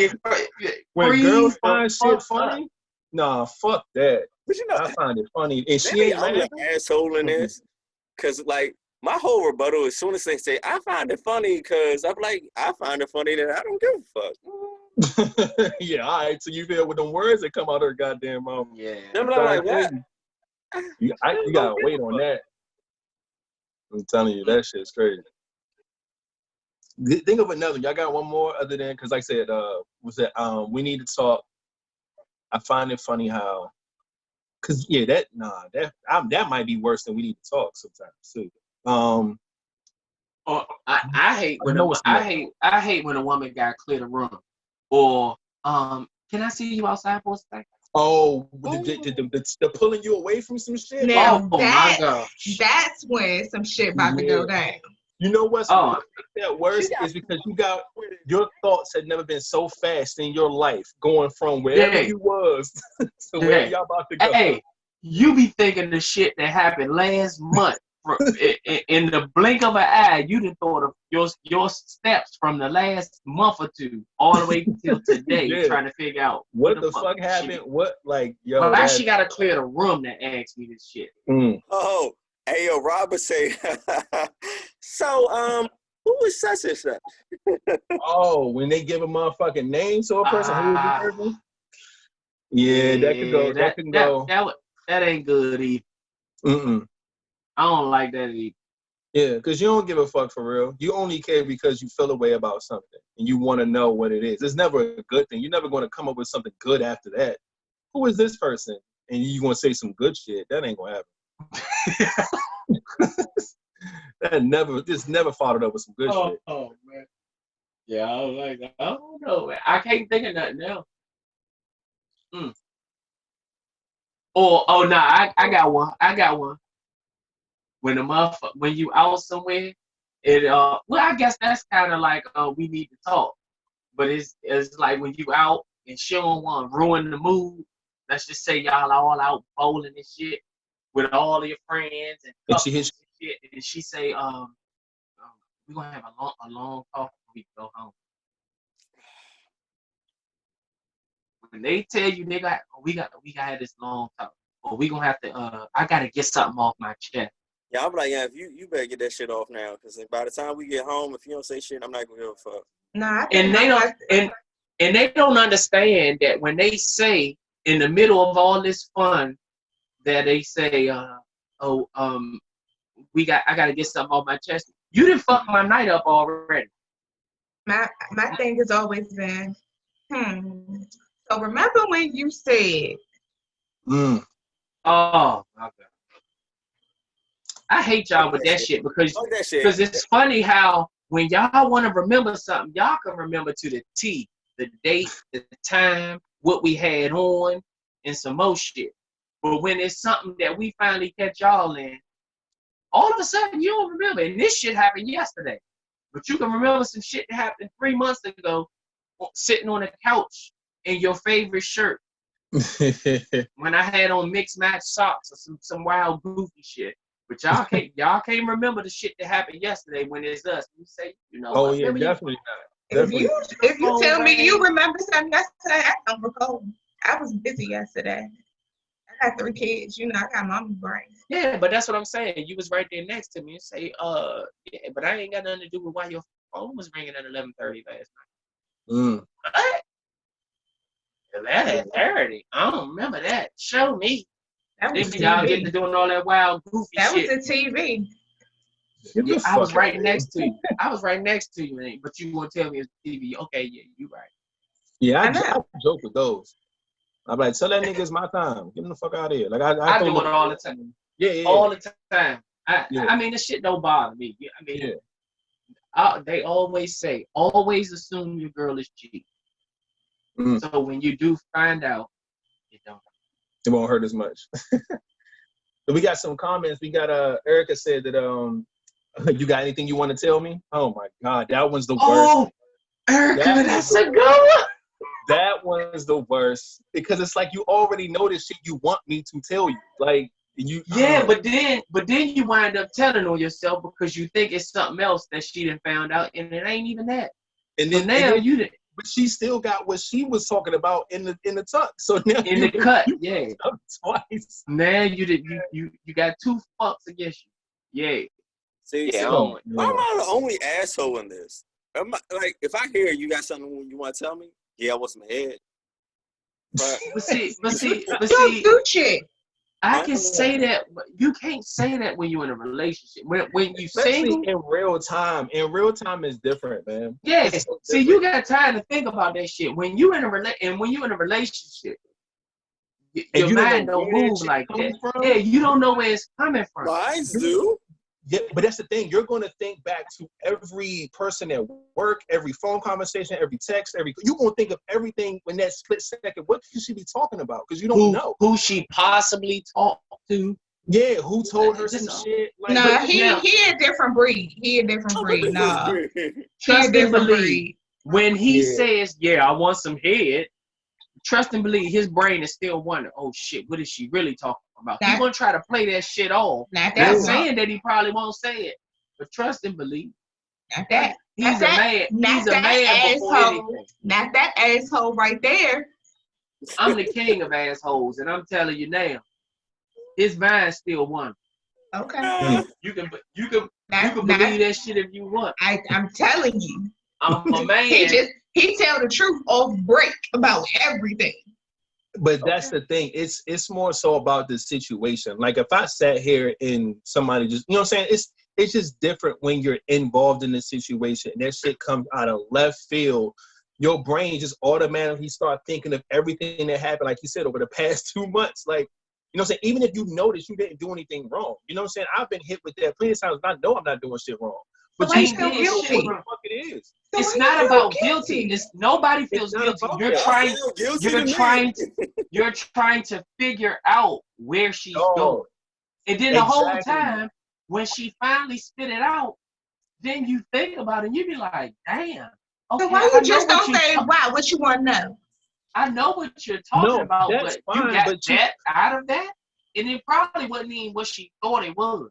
when girls find shit funny, nah, fuck that. But you know, I find it funny. And she ain't I'm an asshole in this. Cause like my whole rebuttal, as soon as they say, I find it funny, because I'm like, I find it funny that I don't give a fuck. Yeah, all right. So you feel with them words that come out of her goddamn mouth. Yeah. I'm like, what? You gotta wait on that. I'm telling you, that shit's crazy. Think of another. Y'all got one more other than, because like I said, we need to talk. I find it funny how, because that might be worse than we need to talk sometimes too. I hate when a woman got clear the room, or can I see you outside for a second? Oh, the pulling you away from some shit. Now my gosh, that's when some shit about to go down. You know what's that worse is because your thoughts had never been so fast in your life, going from wherever you was to where y'all about to go. Hey, you be thinking the shit that happened last month. In the blink of an eye, you done thought of your steps from the last month or two all the way till today, trying to figure out what the fuck happened. What, like, yo? But she gotta clear the room to ask me this shit. Oh, hey, yo, Robert say, so, who was such and such? Oh, when they give a motherfucking name to a person, who is the person? Yeah, that could go. That can go. That ain't good either. I don't like that either. Yeah, because you don't give a fuck for real. You only care because you feel a way about something and you want to know what it is. It's never a good thing. You're never going to come up with something good after that. Who is this person? And you going to say some good shit. That ain't going to happen. Just never followed up with some good shit. Oh man. Yeah, I was like, I don't know, man. I can't think of nothing else. Oh no, I got one. I got one. When you out somewhere, well, I guess that's kind of like we need to talk. But it's like when you out and she don't want to ruin the mood. Let's just say y'all all out bowling and shit with all of your friends and And she hits. shit, and she say, we're gonna have a long talk before we go home. When they tell you, nigga, we got to have this long talk, or we gonna have to, I gotta get something off my chest. Yeah, I'm like, yeah, if you better get that shit off now, because by the time we get home, if you don't say shit, I'm not gonna give a fuck. Nah, And they don't understand that when they say in the middle of all this fun that they say, I gotta get something off my chest. You done fucked my night up already. My thing has always been, So remember when you said, Oh my God. I hate y'all with that shit because it's funny how when y'all want to remember something, y'all can remember to the T, the date, the time, what we had on, and some more shit. But when it's something that we finally catch y'all in, all of a sudden you don't remember. And this shit happened yesterday. But you can remember some shit that happened 3 months ago sitting on a couch in your favorite shirt. When I had on mixed match socks or some wild goofy shit. But y'all can't remember the shit that happened yesterday when it's us. You say, Oh yeah, definitely not. If you tell me you remember something yesterday, I don't recall. I was busy yesterday. I got 3 kids, I got mommy brain. Yeah, but that's what I'm saying. You was right there next to me and say, yeah, but I ain't got nothing to do with why your phone was ringing at 11:30 last night. What? 11:30? I don't remember that. Show me. That was y'all TV. get to doing all that wild goofy that shit. That was the TV. Yeah, I was right next to you. But you want to tell me it's TV. Okay, yeah, you right. Yeah, I joke with those. I'm like, tell that nigga it's my time. Get him the fuck out of here. Like I do it all the time. Yeah. All the time. I mean, this shit don't bother me. I mean, they always say, always assume your girl is cheating. So when you do find out, it won't hurt as much. So we got some comments. We got Erica said that you got anything you want to tell me? Oh my God, that one's the worst. Oh, Erica, that's a good one. That one's the worst because it's like you already know this shit you want me to tell you. Like you. Yeah, but then you wind up telling on yourself because you think it's something else that she done found out, and it ain't even that. And then now you did. But she still got what she was talking about in the tuck. So now in the cut, yeah. Twice. Now you got 2 fucks against you. Yeah. See, yeah. I'm not the only asshole in this. Like, if I hear you got something you want to tell me, yeah, I want some head. But see, Gucci. I can say that, but you can't say that when you're in a relationship. When you single, in real time is different, man. Yeah. So see, you got time to think about that shit. When you in a relationship, your mind don't move like that. Yeah, you don't know where it's coming from. Mine do. Yeah, but that's the thing. You're going to think back to every person at work, every phone conversation, every text, you're going to think of everything in that split second. What could she be talking about? Because you don't know. Who she possibly talked to. Yeah, who told her some shit? Like, nah, he a different breed. Nah. Trust and believe. When he says, yeah, I want some head, trust and believe his brain is still wondering, oh shit, what is she really talking about? He's gonna try to play that shit off. Not saying that he probably won't say it, but trust and believe. He's a man before anything. Not that asshole right there. I'm the king of assholes, and I'm telling you now, his mind still won. Okay. You can believe that shit if you want. I'm telling you. I'm a man. He tell the truth off break about everything. But that's the thing. It's more so about the situation. Like if I sat here and somebody just, you know what I'm saying? It's just different when you're involved in the situation. And that shit comes out of left field. Your brain just automatically start thinking of everything that happened, like you said, over the past 2 months. Like You know what I'm saying? Even if you notice you didn't do anything wrong. You know what I'm saying? I've been hit with that plenty of times. I know I'm not doing shit wrong. But why you you feel still guilty? guilty. What the fuck it is? So It's why not you feel about guilty. It's nobody feels not guilty. about You're that. trying. I feel guilty You're to me. trying to figure out where she's Oh, going, and then the whole exactly. time when she finally spit it out, then you think about it and you be like, damn. Okay, So why I you know just what don't say why? What you want to know? I know what you're talking No, about, that's but you fine, got but you- that out of that, and it probably wasn't even what she thought it was.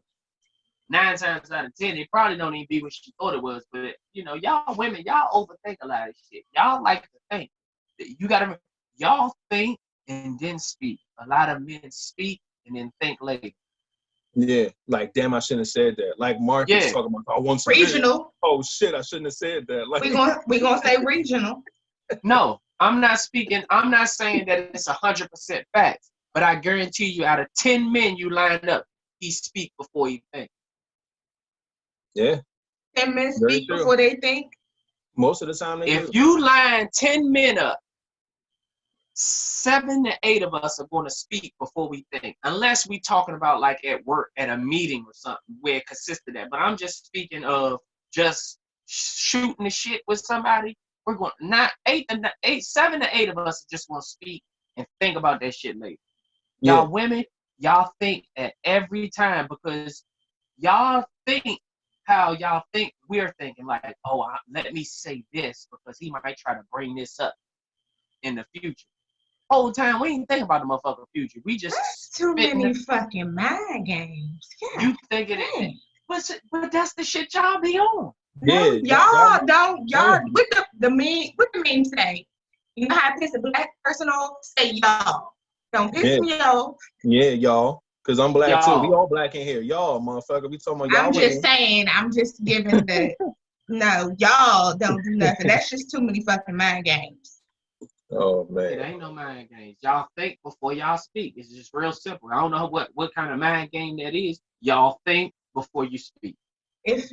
9 times out of 10, it probably don't even be what she thought it was. But you know, y'all women, y'all overthink a lot of shit. Y'all like to think. You gotta, y'all think and then speak. A lot of men speak and then think later. Yeah, like damn, I shouldn't have said that. Like Marcus Yeah. talking about, I want some Regional. Oh shit, I shouldn't have said that. Like We gonna say regional. No, I'm not speaking. I'm not saying that it's 100% facts, but I guarantee you, out of 10 men you line up, he speak before he think. yeah, 10 men Very speak true. before they think. most of the time they If do. you line 10 men up, 7 to 8 of us are going to speak before we think, unless we talking about like at work, at a meeting or something where it consists of that. But I'm just speaking of just shooting the shit with somebody. We're going not 7 to 8 of us just want to speak and think about that shit later. Y'all women, y'all think at every time because y'all think how y'all think we're thinking. Like, oh, let me say this because he might try to bring this up in the future. Whole time we ain't thinking about the motherfucking future. We just That's too many fucking mind games. Yeah. You thinking it, but that's the shit y'all be on. No, Yeah, y'all don't. Y'all what the meme say? You know how to piss a black person off? Say y'all. Don't piss me off. Yeah, y'all. Cause I'm black too. We Y'all. all black in here. Y'all, motherfucker. We talking about y'all. I'm just women. saying. I'm just giving the. No, y'all don't do nothing. That's just too many fucking mind games. Oh It man. ain't no mind games. Y'all think before y'all speak. It's just real simple. I don't know what kind of mind game that is. Y'all think before you speak. If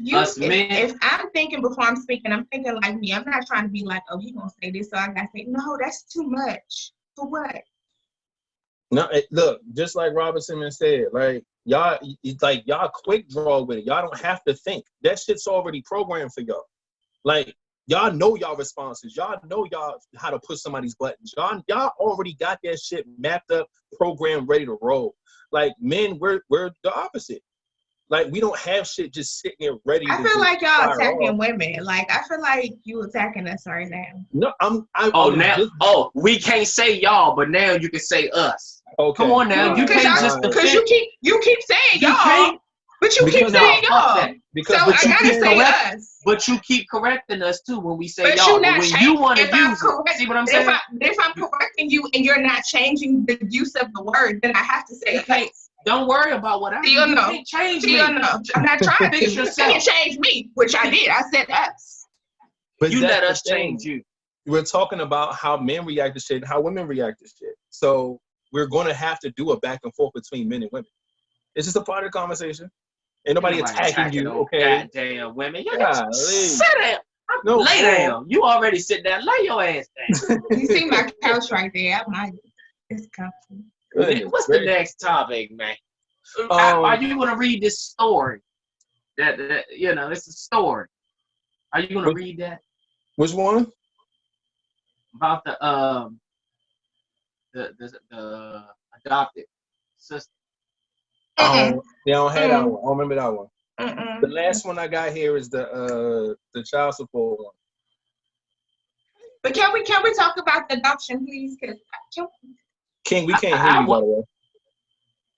I'm thinking before I'm speaking, I'm thinking like me. I'm not trying to be like, oh, he gonna say this, so I gotta say no. That's too much. For what? No, look, just like Robert Simmons said, like y'all, like y'all quick draw with it. Y'all don't have to think. That shit's already programmed for y'all. Like y'all know y'all responses. Y'all know y'all how to push somebody's buttons. Y'all already got that shit mapped up, programmed, ready to roll. Like men, we're the opposite. Like we don't have shit just sitting there ready. I to feel like y'all attacking off. women. Like I feel like you attacking us right now. No, we can't say y'all, but now you can say us. Okay. Come on now, you can't just because you keep saying y'all, but you keep saying y'all. Because so I gotta say us. But you keep correcting us too when we say but y'all. But when you want to use it, see what I'm saying? If I'm correcting you and you're not changing the use of the word, then I have to say us. Don't worry about what I do. You can't change me. I'm not trying to. Fix yourself. You can't change me, which I did. I said us. But you let us change you. We're talking about how men react to shit and how women react to shit. So we're going to have to do a back and forth between men and women. It's just a part of the conversation. Ain't nobody attacking you, okay? Goddamn women. Sit down. Lay down. You already sit down. Lay your ass down. You see my couch right there. It's comfortable. What's the next topic, man? Are you going to read this story? That it's a story. Are you going to read that? Which one? About the adopted sister. Oh, they don't have that one. I don't remember that one. Mm-mm. The last one I got here is the child support one. But can we talk about the adoption, please? King, we can't hear you, by the way.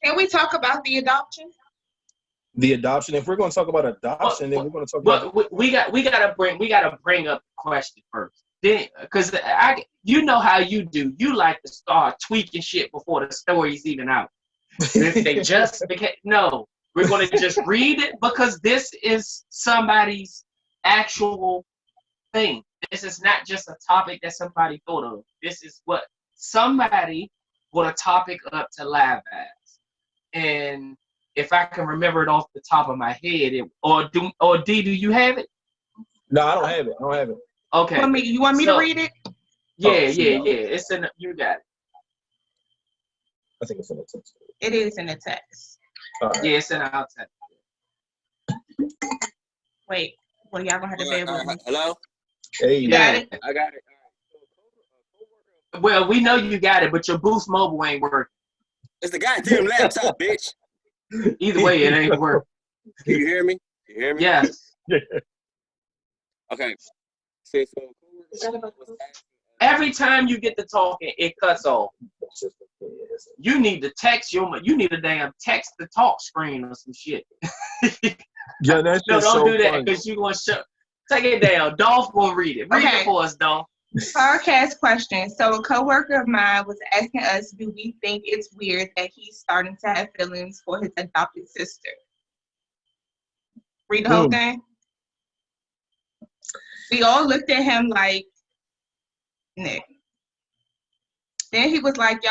Can we talk about the adoption? The adoption. If we're going to talk about adoption, then we're going to talk about. But we gotta bring up the question first. Then, because you know how you do. You like to start tweaking shit before the story's even out. If they just no, we're going to just read it because this is somebody's actual thing. This is not just a topic that somebody thought of. This is what somebody brought a topic up to LiveVibez. And if I can remember it off the top of my head, D, do you have it? No, I don't have it. Okay. You want me to read it? Yeah. It's in. You got it. I think it's in the text. It is in the text. All right. Yeah, it's in our text. Wait, well, y'all gonna have to bear with me. Hello? Hey, You got it? I got it. Well, we know you got it, but your Boost Mobile ain't working. It's the goddamn laptop, bitch. Either way, it ain't working. Can you hear me? You hear me? Yes. Okay. So, Every time you get to talking, it cuts off. You need to text you need a damn text to talk screen or some shit. Yeah, that's No, just don't so do that funny. because you gonna take it down. Dolph gonna read it. Read Okay. it for us, Dolph. Podcast question. So a coworker of mine was asking us, do we think it's weird that he's starting to have feelings for his adopted sister? Read the whole thing. We all looked at him like, Nick. Then he was like,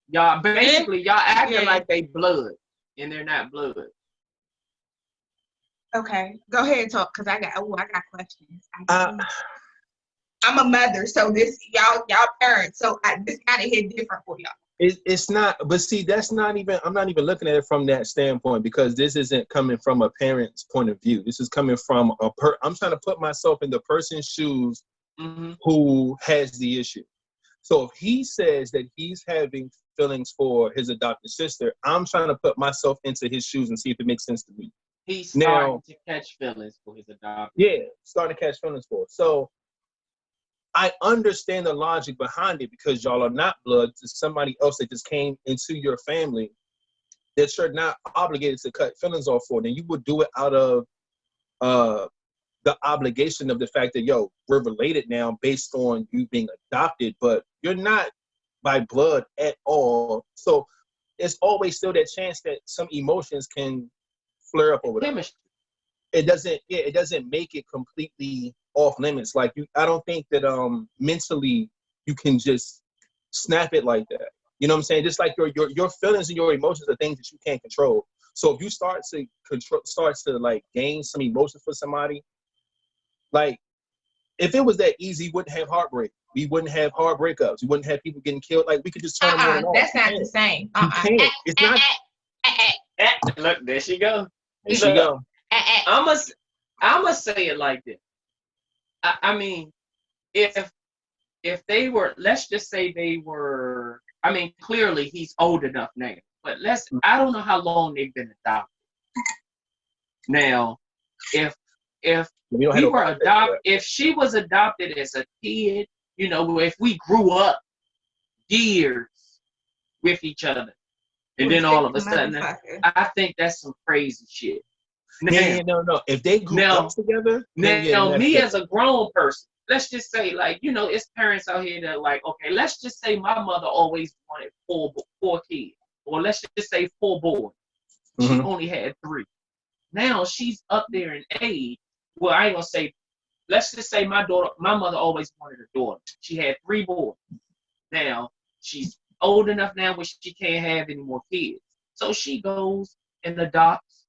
Y'all basically y'all acting Yeah. like they blood and they're not blood. okay, go ahead and talk, cause I got questions. I'm a mother, so this y'all parents, so this gotta hit different for y'all. It's not, but see, that's not even, I'm not even looking at it from that standpoint because this isn't coming from a parent's point of view. This is coming from I'm trying to put myself in the person's shoes who has the issue. So if he says that he's having feelings for his adopted sister, I'm trying to put myself into his shoes and see if it makes sense to me. He's starting to catch feelings for his adopted. Yeah, starting to catch feelings for it. So I understand the logic behind it because y'all are not blood to somebody else that just came into your family that you're not obligated to cut feelings off for. Then you would do it out of the obligation of the fact that, yo, we're related now based on you being adopted, but you're not by blood at all. So it's always still that chance that some emotions can flare up over there. It doesn't make it completely off limits. Like I don't think that mentally you can just snap it like that. You know what I'm saying? Just like your feelings and your emotions are things that you can't control. So if you start to like gain some emotions for somebody, like if it was that easy, we wouldn't have heartbreak. We wouldn't have hard breakups. We wouldn't have people getting killed. Like we could just turn them on and off. That's not the same. You can't. It's not. Look, there she go. There she go. I'ma say it like this. I mean, if they were, let's just say they were. I mean, clearly he's old enough now, but I don't know how long they've been adopted. Now, if she was adopted as a kid, you know, if we grew up years with each other, and then all of a sudden, I think that's some crazy shit. Now, no. If they grew up together, me as a grown person, let's just say, like, you know, it's parents out here that like, okay, let's just say my mother always wanted four kids, or let's just say 4 boys. She only had 3. Now she's up there in age. Well, I ain't gonna say. Let's just say my mother always wanted a daughter. She had 3 boys. Now she's old enough now where she can't have any more kids. So she goes and adopts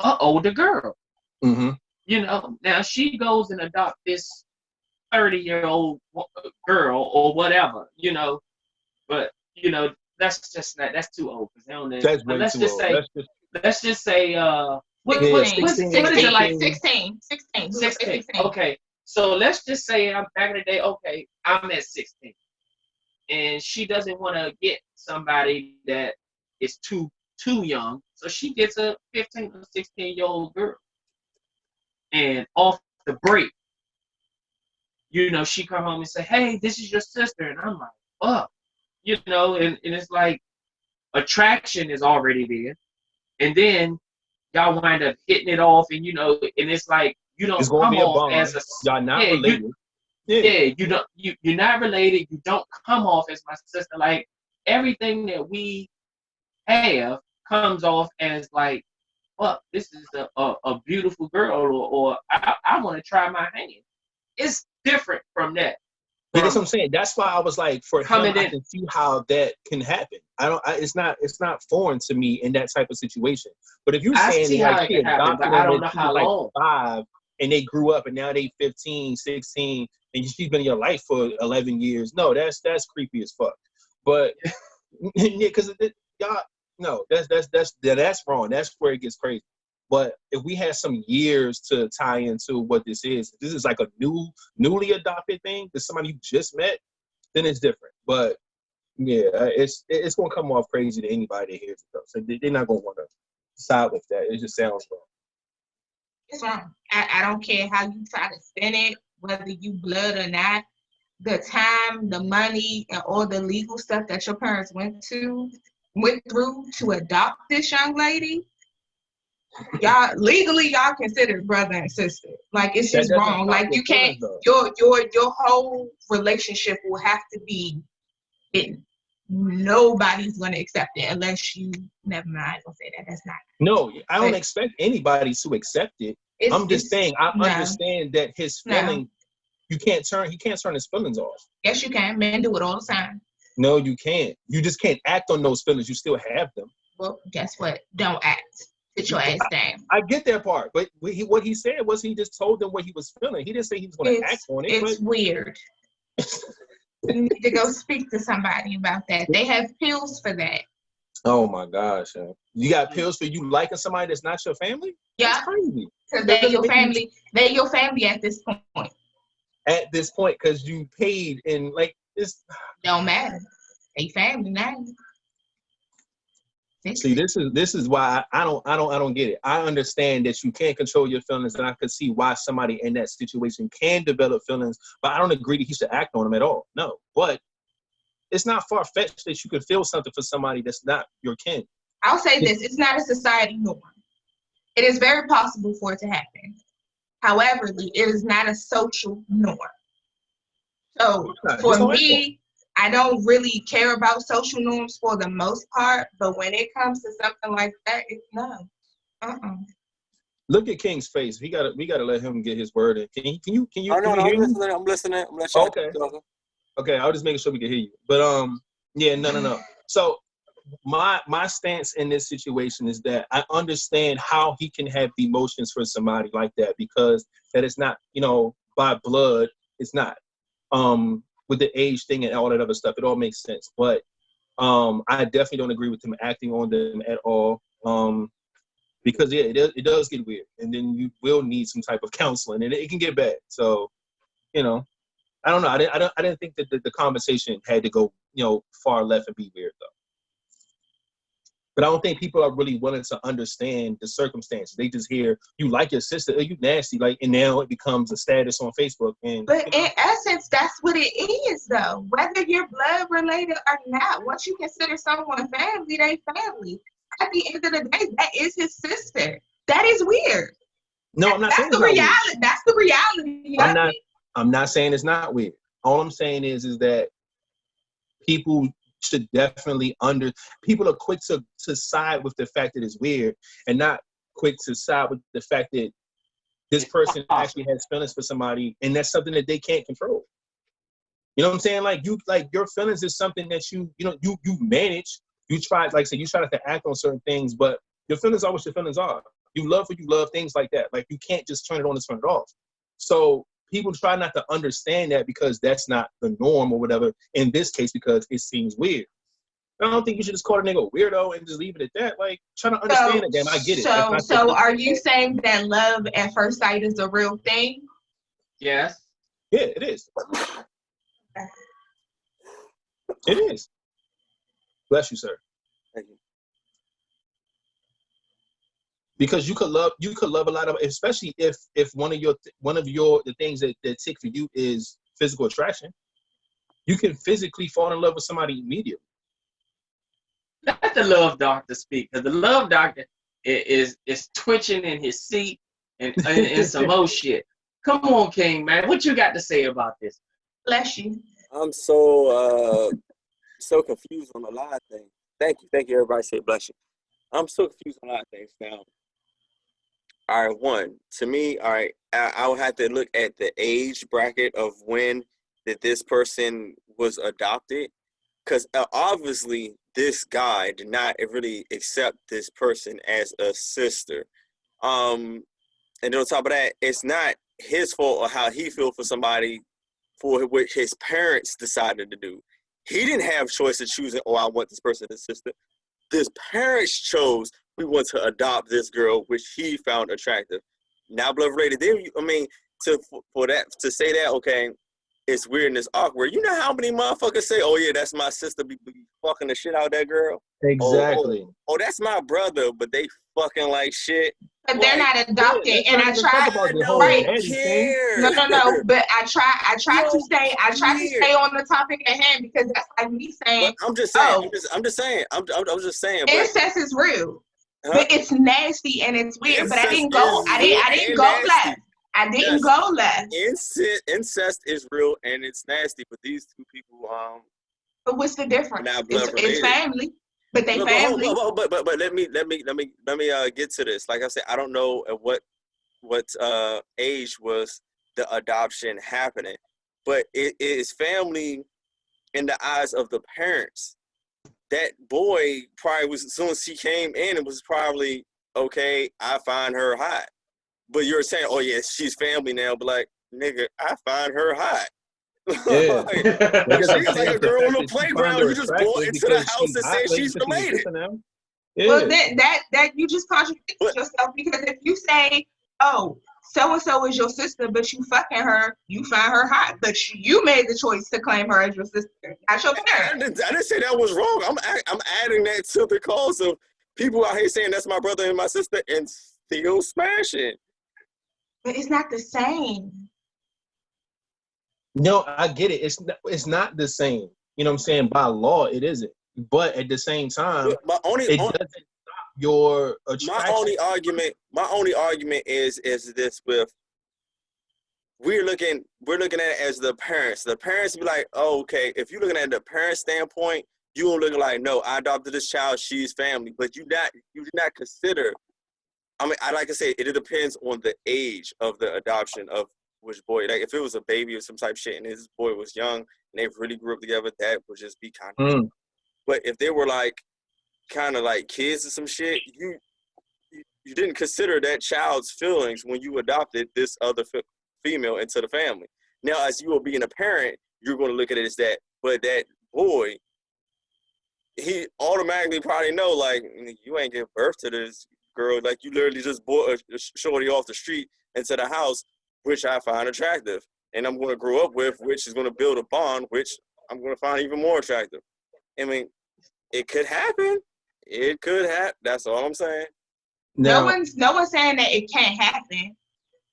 an older girl. You know, now she goes and adopts this 30-year-old girl or whatever, you know, but you know, that's too old because they don't. That's way let's too just old. say, let's just say, what is it like? 16. Okay, so let's just say I'm back in the day. Okay, I'm at 16, and she doesn't want to get somebody that is too young, so she gets a 15 or 16-year-old girl, and off the break, you know, she come home and say, "Hey, this is your sister," and I'm like, "Oh," you know, and it's like attraction is already there, and then y'all wind up hitting it off, and you know, and it's like you don't come off as a y'all not related. You're not related. You don't come off as my sister. Like everything that we have comes off as like, well, this is a beautiful girl, or I want to try my hand. It's different from that. Yeah, that's what I'm saying. That's why I was like, for him, I can see how that can happen. It's not foreign to me in that type of situation. But if you're saying like she adopted him, I don't know how long. Like 5, and they grew up, and now they 15, 16, and she's been in your life for 11 years. No, that's creepy as fuck. But yeah, because y'all no, that's wrong. That's where it gets crazy. But if we had some years to tie into what this is like a newly adopted thing. This somebody you just met, then it's different. But yeah, it's gonna come off crazy to anybody that hears it though. So they're not gonna want to side with that. It just sounds wrong. It's wrong. I don't care how you try to spin it, whether you blood or not. The time, the money, and all the legal stuff that your parents went through to adopt this young lady, y'all legally y'all considered brother and sister. Like it's just wrong. Like you can't. Your whole relationship will have to be. Nobody's gonna accept it unless you. Never mind. I don't say that. That's not. No, I don't expect anybody to accept it. I'm just saying I understand that his feeling. He can't turn his feelings off. Yes, you can. Men do it all the time. No, you can't. You just can't act on those feelings. You still have them. Well, guess what? Don't act. Sit your ass down. I get that part, but what he said was he just told them what he was feeling. He didn't say he was going to act on it. It's weird. You need to go speak to somebody about that. They have pills for that. Oh my gosh. You got pills for you liking somebody that's not your family? Yeah. That's crazy. Because they're your family. They're your family at this point. At this point, because you paid and like this don't matter. They family now. See, this is why I don't get it. I understand that you can't control your feelings, and I could see why somebody in that situation can develop feelings, but I don't agree that he should act on them at all. No, but it's not far-fetched that you could feel something for somebody that's not your kin. I'll say this: it's not a society norm. It is very possible for it to happen. However, it is not a social norm. So for me, I don't really care about social norms for the most part, but when it comes to something like that, it's no. Look at King's face. We gotta let him get his word in. Can you? Oh, no, I'm listening. Okay. Okay, I was just making sure we can hear you. But yeah, no. So my stance in this situation is that I understand how he can have emotions for somebody like that, because that is not, by blood. It's not. With the age thing and all that other stuff, it all makes sense. But I definitely don't agree with him acting on them at all. Because yeah, it does get weird, and then you will need some type of counseling, and it can get bad. So, I don't know. I didn't think that the conversation had to go, far left and be weird though. But I don't think people are really willing to understand the circumstances. They just hear you like your sister, or you nasty, and now it becomes a status on Facebook. But in essence, that's what it is, though. Whether you're blood related or not, once you consider someone family, they family. At the end of the day, that is his sister. That is weird. No, I'm not saying that's the reality. That's the reality. I'm not saying it's not weird. All I'm saying is that people should definitely people are quick to side with the fact that it's weird, and not quick to side with the fact that this person actually has feelings for somebody, and that's something that they can't control. You know what I'm saying? Like your feelings is something that you manage. You try, you try not to act on certain things, but your feelings are what your feelings are. You love what you love, things like that. Like you can't just turn it on and turn it off. So people try not to understand that because that's not the norm or whatever. In this case, because it seems weird. I don't think you should just call a nigga a weirdo and just leave it at that. Like, try to understand it, damn, I get it. So are you saying that love at first sight is a real thing? Yes. Yeah, it is. It is. Bless you, sir. Thank you. Because you could love a lot of, especially if one of the things that tick for you is physical attraction. You can physically fall in love with somebody immediately. Let the love doctor speak, because the love doctor is twitching in his seat and some more shit. Come on, King, man, what you got to say about this? Bless you. I'm so confused on a lot of things. Thank you. Everybody say bless you. I'm so confused on a lot of things now. All right, one, to me, all right, I would have to look at the age bracket of when that this person was adopted, because obviously this guy did not really accept this person as a sister. And then on top of that, it's not his fault or how he feels for somebody for what his parents decided to do. He didn't have choice of choosing, oh, I want this person as sister. His parents chose, we want to adopt this girl, which he found attractive. Now, blood related, for that to say that, okay, it's weird and it's awkward. You know how many motherfuckers say, oh yeah, that's my sister, be fucking the shit out of that girl? Exactly. Oh, that's my brother, but they fucking like shit. But they're not adopted, Yeah, and I tried. about the whole Right. daddy thing. No. But I tried to stay. I tried to care. stay on the topic at hand because that's like me saying. But I'm just saying. Oh, I'm just saying. incest is real, Huh? but it's nasty and it's weird. But I Incest didn't go. is I real didn't and go nasty. left. I didn't Yes. go left. Incest is real and it's nasty. But these two people, But what's the difference? not blood It's related. family, but they family. But let me get to this. Like I said, I don't know at what age was the adoption happening, but it is family in the eyes of the parents. That boy probably was, as soon as he came in, it was probably, okay, I find her hot. But you're saying, oh yeah, she's family now, but like, nigga, I find her hot. Yeah. Like, she's like a girl on the playground. You just go into the house and say she's related. Yeah. Well, that you just contradict yourself, because if you say, oh, so and so is your sister, but you fucking her, you find her hot, but you made the choice to claim her as your sister, not your parents. I didn't say that was wrong. I'm adding that to the cause of people out here saying that's my brother and my sister and still smashing. But it's not the same. No, I get it. It's not the same. You know what I'm saying? By law, it isn't. But at the same time, it doesn't stop your attraction. My only argument is this: with we're looking at it as the parents. The parents be like, oh, okay, if you're looking at the parent standpoint, you don't look like, no, I adopted this child, she's family. But you do not consider. I mean, like I say, it depends on the age of the adoption of which boy. Like if it was a baby or some type of shit and this boy was young and they really grew up together, that would just be kind of. But if they were like kind of like kids or some shit, you didn't consider that child's feelings when you adopted this other female into the family. Now, as you are being a parent, you're going to look at it as that. But that boy, he automatically probably know, like, you ain't give birth to this girl. Like, you literally just bought a shorty off the street into the house, which I find attractive. And I'm going to grow up with, which is going to build a bond, which I'm going to find even more attractive. I mean, it could happen. It could happen. That's all I'm saying. No one's saying that it can't happen.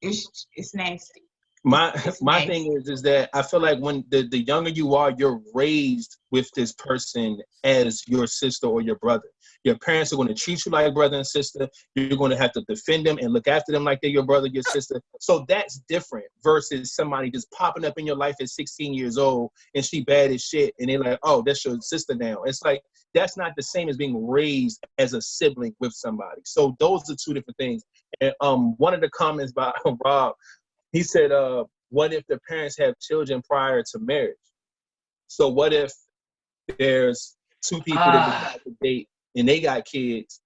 It's nasty. My thing is that I feel like when the younger you are, you're raised with this person as your sister or your brother. Your parents are going to treat you like brother and sister. You're going to have to defend them and look after them like they're your brother, your sister. So that's different versus somebody just popping up in your life at 16 years old and she bad as shit and they're like, oh, that's your sister now. It's like, that's not the same as being raised as a sibling with somebody. So those are two different things. And one of the comments by Rob, he said, what if the parents have children prior to marriage? So what if there's two people that decide to date and they got kids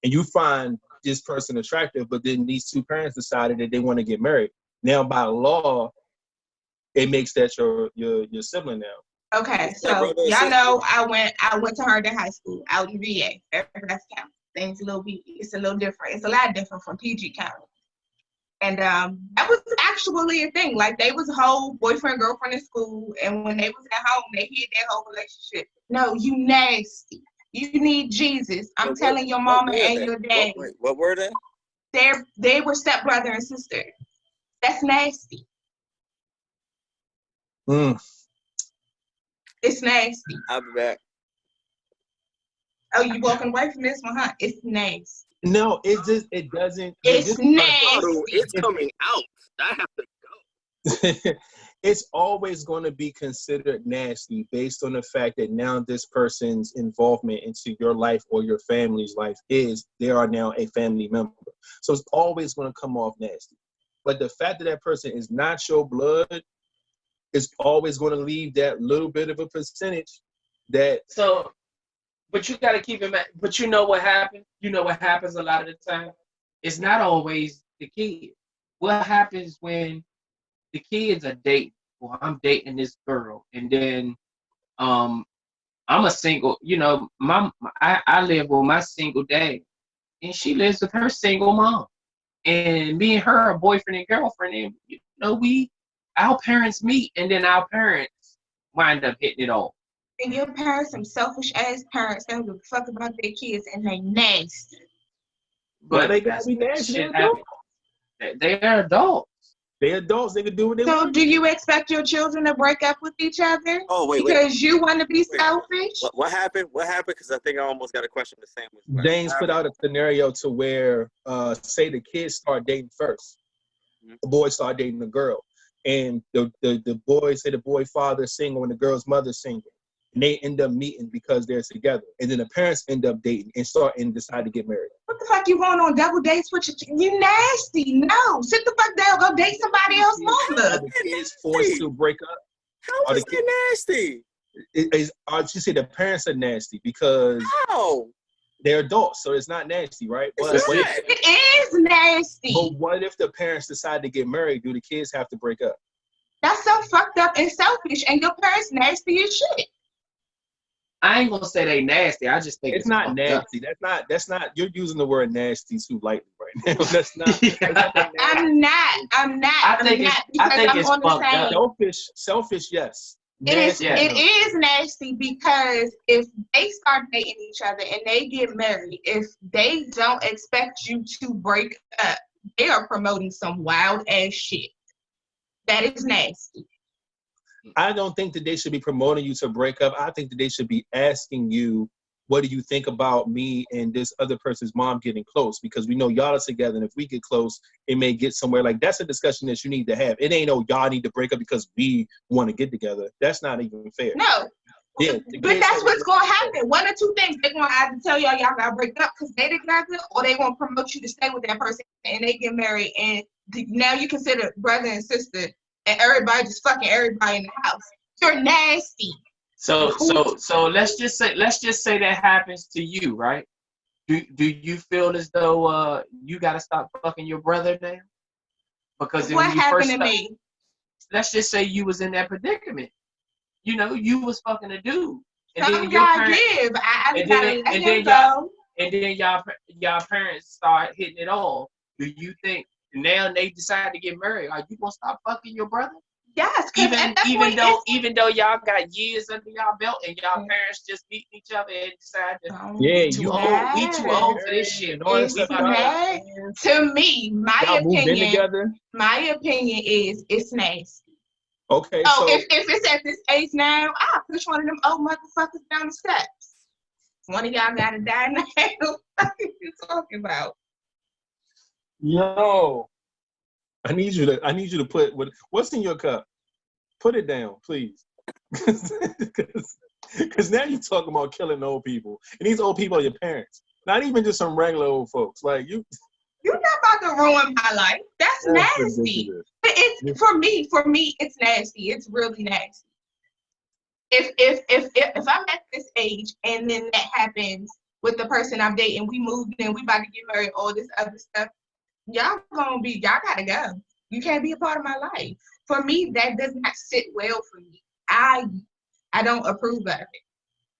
and you find this person attractive, but then these two parents decided that they want to get married. Now by law, it makes that your sibling now. Okay, so y'all know I went to Herndon High School out in VA, Fairfax County. Things it's a little different. It's a lot different from PG County. And that was actually a thing. Like, they was a whole boyfriend, girlfriend in school, and when they was at home, they hid their whole relationship. No, you nasty. You need Jesus. I'm telling your mama and your daddy. What were they? They were stepbrother and sister. That's nasty. It's nasty. I'll be back. Oh, you walking away from this one, huh? It's nasty. No, it doesn't. It's nasty. It's coming out. I have to go. It's always going to be considered nasty based on the fact that now this person's involvement into your life or your family's life they are now a family member. So it's always going to come off nasty. But the fact that person is not your blood is always going to leave that little bit of a percentage that. So, but you got to keep in mind, but you know what happens? You know what happens a lot of the time? It's not always the kid. What happens when the kids are dating? Well, I'm dating this girl, and then I'm a single, you know, I live with my single dad, and she lives with her single mom. And me and her are boyfriend and girlfriend, and you know, our parents meet, and then our parents wind up hitting it off. And your parents, some selfish ass parents, they don't give a fuck about their kids, and they nasty. But they gotta be nasty. Shit happens. They are adults. They're adults. They can do what they So want. do you expect your children to break up with each other? Oh, wait. Because you want to be selfish? What happened? What happened? Because I think I almost got a question the same way. Danes put out a scenario to where, say the kids start dating first. The boy start dating the girl. And the boy, say the boy father is single and the girl's mother is single. And they end up meeting because they're together. And then the parents end up dating and decide to get married. What the fuck you going on double dates with your you nasty? No. Sit the fuck down, go date somebody else, mama. Are the kids forced to break up? How is that nasty? She said the parents are nasty because they're adults, so it's not nasty, right? But it is nasty. But what if the parents decide to get married? Do the kids have to break up? That's so fucked up and selfish, and your parents nasty as shit. I ain't gonna say they nasty. I just think it's not nasty. Up. That's not. You're using the word nasty too lightly right now. That's not. I'm not. I think it's fucked up. Selfish. Yes. It is nasty because if they start dating each other and they get married, if they don't expect you to break up, they are promoting some wild ass shit. That is nasty. I don't think that they should be promoting you to break up. I think that they should be asking you, what do you think about me and this other person's mom getting close? Because we know y'all are together, and if we get close, it may get somewhere. Like, that's a discussion that you need to have. It ain't no y'all need to break up because we want to get together. That's not even fair. No. Yeah, but that's what's going to happen. One or two things. They're going to either tell y'all got to break up because they together, or they going to promote you to stay with that person and they get married. And now you consider brother and sister, and everybody just fucking everybody in the house. You're nasty. So let's just say that happens to you, right? Do you feel as though you gotta stop fucking your brother now? Because what happened to me? Let's just say you was in that predicament. You know, you was fucking a dude. And then your parents, and then y'all parents start hitting it off. Do you think now they decide to get married, are you gonna stop fucking your brother? Yes, even though y'all got years under y'all belt and y'all parents just beating each other and decide we too old for this shit. To me, my opinion is it's nasty. Okay. So if it's at this age now, I'll push one of them old motherfuckers down the steps. One of y'all gotta die now. What are you talking about? Yo, I need you to put what's in your cup. Put it down, please. Because now you're talking about killing old people, and these old people are your parents. Not even just some regular old folks. Like you. You're not about to ruin my life. That's nasty. It's for me, it's nasty. It's really nasty. If I'm at this age and then that happens with the person I'm dating, we moved in, we about to get married, all this other stuff. Y'all gotta go. You can't be a part of my life. For me, that does not sit well for me. I don't approve of it.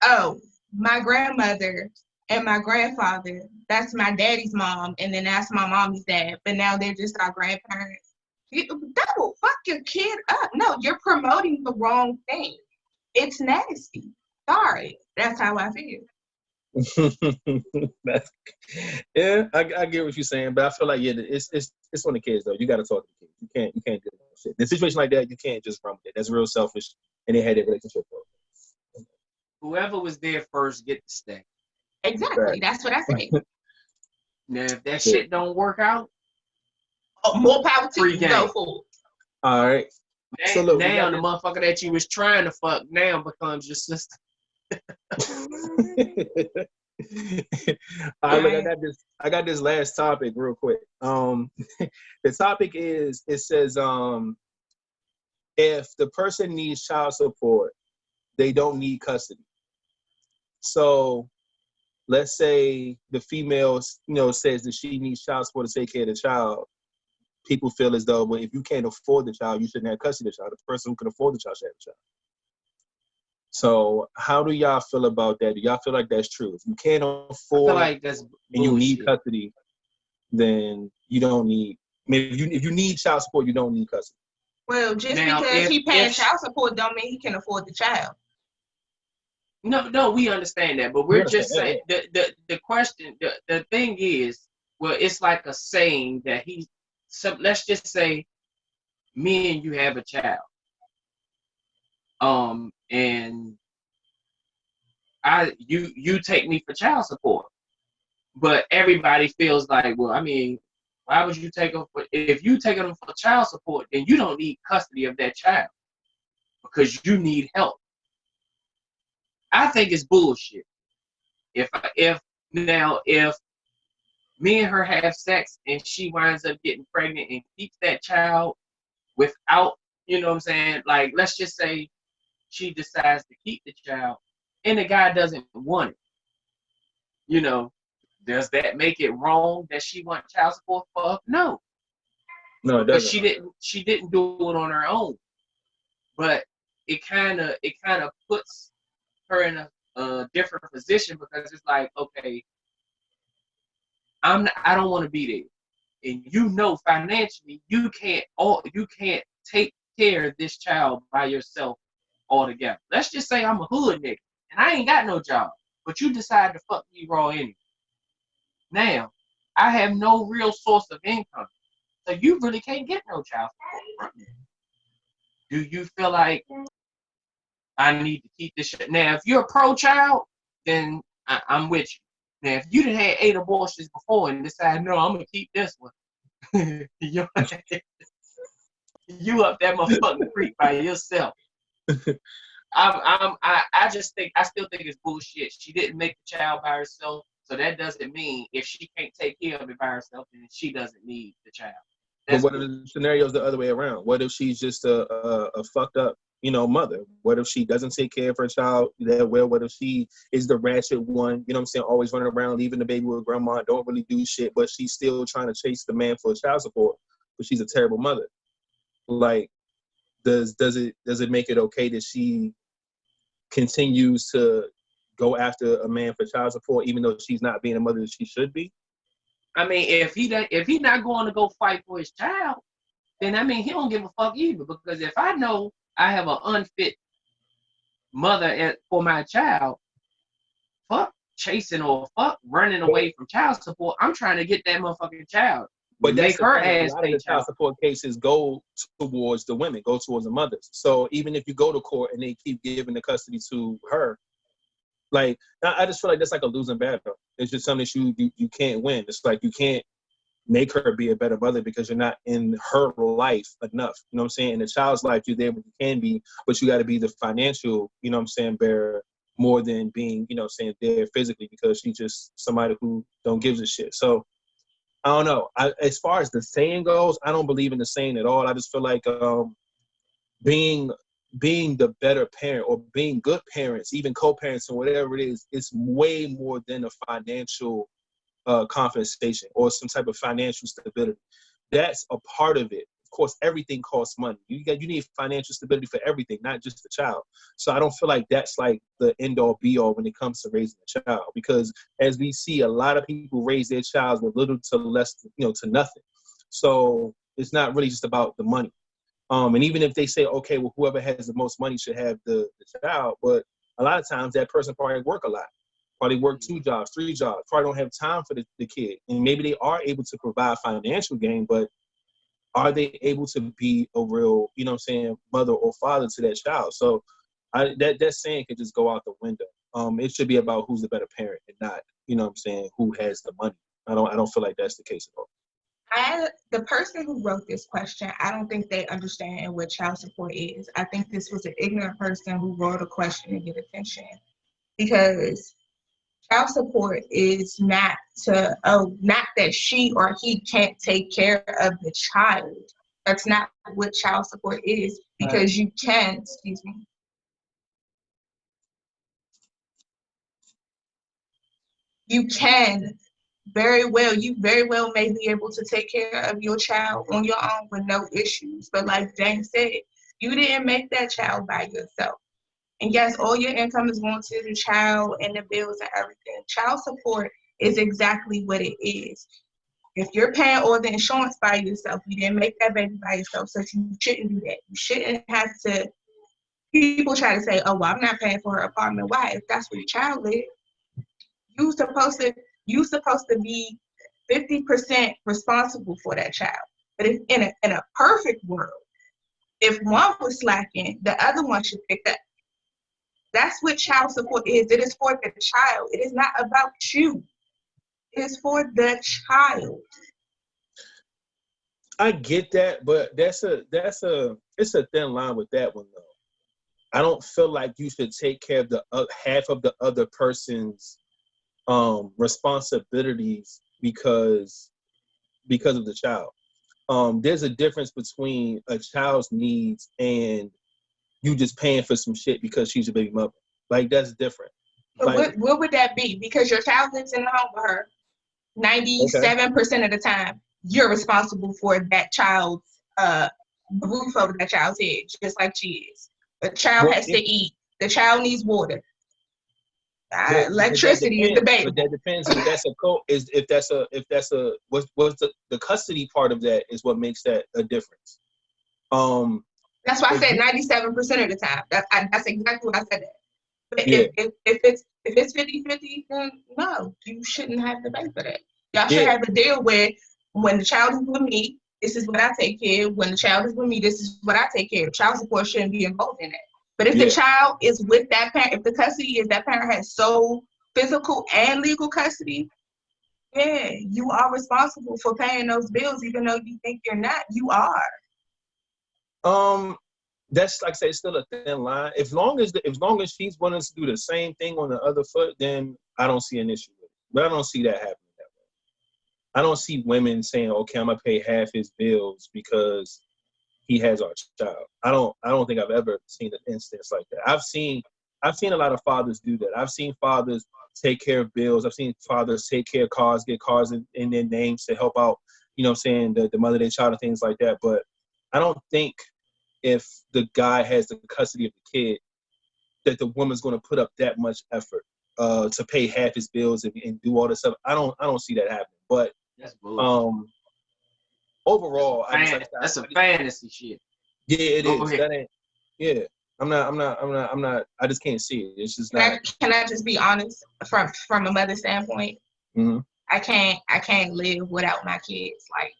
Oh, my grandmother and my grandfather, that's my daddy's mom, and then that's my mommy's dad. But now they're just our grandparents. That will fuck your kid up. No, you're promoting the wrong thing. It's nasty. Sorry. That's how I feel. I get what you're saying, but I feel like it's on the kids though. You got to talk to the kids. You can't do that shit. In a situation like that, you can't just run with it. That's real selfish, and they had that relationship. Whoever was there first get to stay. Exactly. Right. That's what I say. Now, if that shit don't work out, more power to you. Go for it. All right. So look, now the motherfucker that you was trying to fuck now becomes your sister. All right, look, I got this last topic real quick. The topic is, it says if the person needs child support, they don't need custody. So let's say the female, says that she needs child support to take care of the child. People feel as though, well, if you can't afford the child, you shouldn't have custody of the child. The person who can afford the child should have the child. So how do y'all feel about that? Do y'all feel like that's true? If you can't I feel afford like that's and you need bullshit. custody, then you don't need. I mean, if you need child support, you don't need custody. Well, just Now, because he paying if child support don't mean he can afford the child. no, we understand that, but We we're understand just that, saying the question, the thing is, well, it's like a saying that let's just say me and you have a child, and you take me for child support, but everybody feels like, well, I mean, why would you take them if you take them for child support, then you don't need custody of that child because you need help. I think it's bullshit. If me and her have sex and she winds up getting pregnant and keeps that child without, you know what I'm saying? Like, let's just say she decides to keep the child and the guy doesn't want it. You know, does that make it wrong that she wants child support for? No, no, it because doesn't. she didn't do it on her own. But it kind of puts her in a different position because it's like, okay, I don't want to be there, and you know financially you can't take care of this child by yourself altogether. Let's just say I'm a hood nigga and I ain't got no job, but you decide to fuck me raw anyway. Now I have no real source of income, so you really can't get no child support from me. Do you feel like I need to keep this shit? Now, if you're a pro-child, then I'm with you. Now, if you done had 8 abortions before and decide, no, I'm gonna keep this one, you up that motherfucking creek by yourself. I still think it's bullshit. She didn't make the child by herself, so that doesn't mean if she can't take care of it by herself, then she doesn't need the child. But what if the scenario's the other way around? What if she's just a fucked up, mother? What if she doesn't take care of her child that well? What if she is the ratchet one, you know what I'm saying, always running around, leaving the baby with grandma, don't really do shit, but she's still trying to chase the man for child support, but she's a terrible mother. Like, does it make it okay that she continues to go after a man for child support, even though she's not being a mother that she should be? I mean, if he not going to go fight for his child, then I mean he don't give a fuck either. Because if I know I have an unfit mother for my child, fuck chasing or fuck running away from child support. I'm trying to get that motherfucking child. But make her ass a lot pay of the child support cases go towards the women, go towards the mothers. So even if you go to court and they keep giving the custody to her, like, I just feel like that's like a losing battle. It's just something that you can't win. It's like you can't make her be a better mother because you're not in her life enough. You know what I'm saying? In the child's life, you're there when you can be, but you got to be the financial, you know what I'm saying, bearer more than being, you know what I'm saying, there physically, because she's just somebody who don't give a shit. So I don't know. As far as the saying goes, I don't believe in the saying at all. I just feel like being the better parent or being good parents, even co-parents or whatever it is, it's way more than a financial compensation or some type of financial stability. That's a part of it. Of course, everything costs money. You need financial stability for everything, not just the child. So I don't feel like that's like the end all be all when it comes to raising a child, because as we see, a lot of people raise their child with little to less, to nothing. So it's not really just about the money. And even if they say, okay, well, whoever has the most money should have the child, but a lot of times that person probably work a lot. Probably work 2 jobs, 3 jobs, probably don't have time for the kid. And maybe they are able to provide financial gain, but are they able to be a real, mother or father to that child? So that saying could just go out the window. It should be about who's the better parent and not, who has the money. I don't feel like that's the case at all. The person who wrote this question, I don't think they understand what child support is. I think this was an ignorant person who wrote a question to get attention, because child support is not that she or he can't take care of the child. That's not what child support is, because you can, you very well may be able to take care of your child on your own with no issues. But like James said, you didn't make that child by yourself. And yes, all your income is going to the child and the bills and everything. Child support is exactly what it is. If you're paying all the insurance by yourself, you didn't make that baby by yourself, so you shouldn't do that. You shouldn't have to. People try to say, "Oh, well, I'm not paying for her apartment." Why? If that's where your child lives, you supposed to be 50% responsible for that child. But if in a perfect world, if one was slacking, the other one should pick up. That's what child support is. It is for the child. It is not about you. It is for the child. I get that, but it's a thin line with that one though. I don't feel like you should take care of the half of the other person's responsibilities because of the child. There's a difference between a child's needs and you just paying for some shit because she's a baby mother. Like, that's different. Like, what would that be? Because your child lives in the home with her 97% of the time. You're responsible for that child's the roof over that child's head, just like she is. The child has to eat. The child needs water. Electricity is debatable. But that depends if that's what's the custody part of that is what makes that a difference. That's why I said 97% of the time. That's exactly what I said. That. But Yeah. if it's 50-50, then no, you shouldn't have to pay for that. Y'all should have a deal where when the child is with me, this is what I take care of. When the child is with me, this is what I take care of. Child support shouldn't be involved in that. But if the child is with that parent, if the custody is that parent has sole physical and legal custody, yeah, you are responsible for paying those bills, even though you think you're not. You are. That's like I say, it's still a thin line. As long as she's willing to do the same thing on the other foot, then I don't see an issue with it. But I don't see that happening that way. I don't see women saying, "Okay, I'm gonna pay half his bills because he has our child." I don't think I've ever seen an instance like that. I've seen a lot of fathers do that. I've seen fathers take care of bills. I've seen fathers take care of cars, get cars in their names to help out, you know what I'm saying, the mother of their child and things like that. But I don't think if the guy has the custody of the kid that the woman's going to put up that much effort to pay half his bills and do all this stuff. I don't see that happening. But that's bullshit. Overall, that's a fantasy shit. Yeah, it is. That ain't. Yeah, I'm not. I just can't see it. It's just not. Can I just be honest from a mother standpoint? Mm-hmm. I can't live without my kids. Like,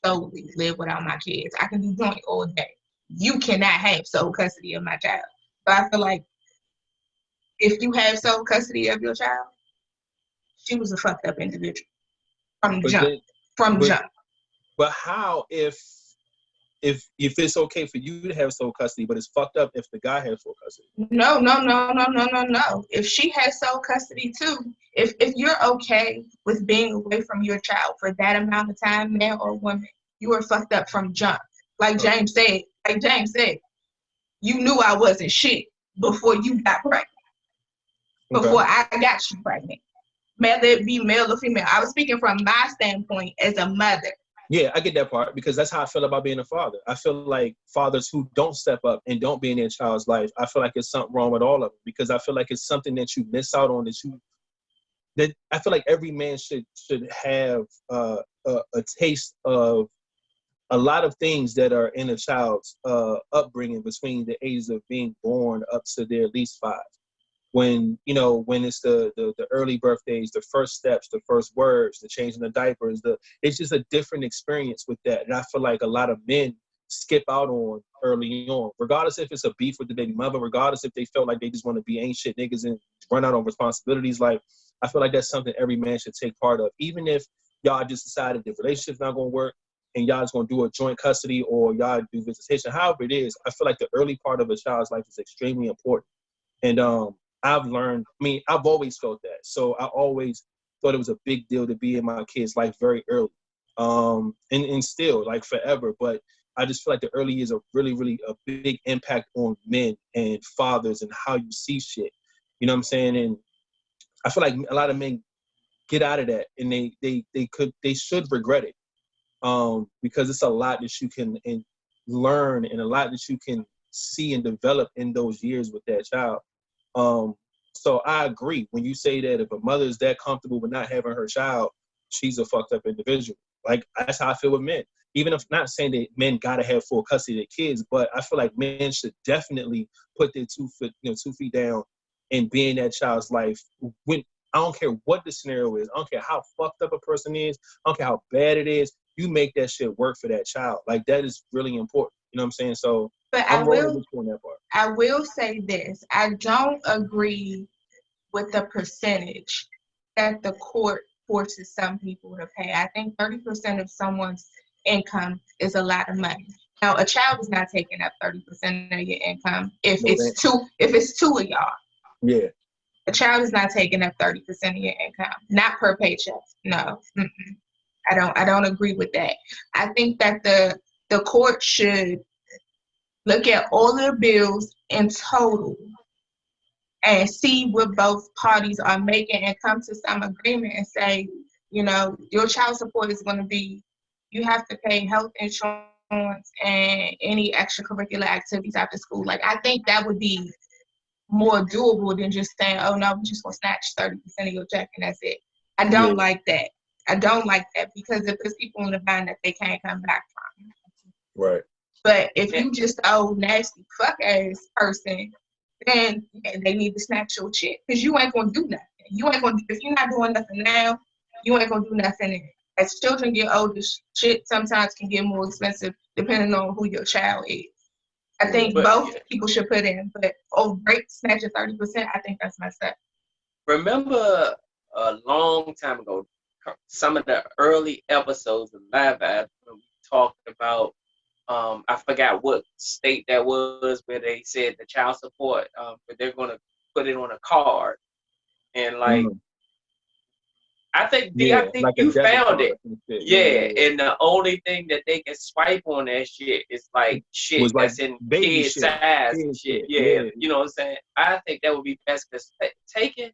solely live without my kids. I can do joint all day. You cannot have sole custody of my child. So I feel like if you have sole custody of your child, she was a fucked up individual from the jump. But how if it's okay for you to have sole custody, but it's fucked up if the guy has sole custody? No. If she has sole custody too, if you're okay with being away from your child for that amount of time, man or woman, you are fucked up from jump. Like James said, you knew I wasn't shit before you got pregnant. Before I got you pregnant. Whether it be male or female. I was speaking from my standpoint as a mother. Yeah, I get that part because that's how I feel about being a father. I feel like fathers who don't step up and don't be in their child's life, I feel like there's something wrong with all of them because I feel like it's something that you miss out on that I feel like every man should have a taste of a lot of things that are in a child's upbringing between the ages of being born up to their at least 5. When it's the early birthdays, the first steps, the first words, the changing the diapers, it's just a different experience with that. And I feel like a lot of men skip out on early on, regardless if it's a beef with the baby mother, regardless if they felt like they just want to be ain't shit niggas and run out on responsibilities. Like, I feel like that's something every man should take part of. Even if y'all just decided the relationship's not going to work and y'all just going to do a joint custody or y'all do visitation, however it is, I feel like the early part of a child's life is extremely important. And I've always felt that. So I always thought it was a big deal to be in my kid's life very early. And still, like, forever. But I just feel like the early years are really, really a big impact on men and fathers and how you see shit. You know what I'm saying? And I feel like a lot of men get out of that and they should regret it. Because it's a lot that you can learn and a lot that you can see and develop in those years with that child. So I agree when you say that if a mother is that comfortable with not having her child, she's a fucked up individual. Like, that's how I feel with men. Even if not saying that men gotta have full custody of their kids, but I feel like men should definitely put their 2 feet down and be in that child's life. When I don't care what the scenario is, I don't care how fucked up a person is, I don't care how bad it is, you make that shit work for that child. Like, that is really important. You know what I'm saying? So But I'm rolling with you on that part. I will say this. I don't agree with the percentage that the court forces some people to pay. I think 30% of someone's income is a lot of money. Now, a child is not taking up 30% of your income if No, it's two of y'all. Yeah. A child is not taking up 30% of your income, not per paycheck. No, I don't agree with that. I think that the court should look at all the bills in total and see what both parties are making and come to some agreement and say, you know, your child support is going to be, you have to pay health insurance and any extracurricular activities after school. Like, I think that would be more doable than just saying, oh no, we're just going to snatch 30% of your check and that's it. I don't like that. I don't like that because if there's people in the bind that they can't come back from. Right. But if you just nasty fuck ass person, then they need to snatch your shit because you ain't gonna do nothing. If you're not doing nothing now, you ain't gonna do nothing. As children get older, shit sometimes can get more expensive depending on who your child is. I think both people should put in, but break snatch at 30%. I think that's messed up. Remember a long time ago, some of the early episodes of Live Vibe when we talked about. I forgot what state that was where they said the child support, but they're going to put it on a card. And like, I think like you found it. Yeah, and the only thing that they can swipe on that shit is like shit like that's in kid size and shit. Yeah, you know what I'm saying? I think that would be best because taking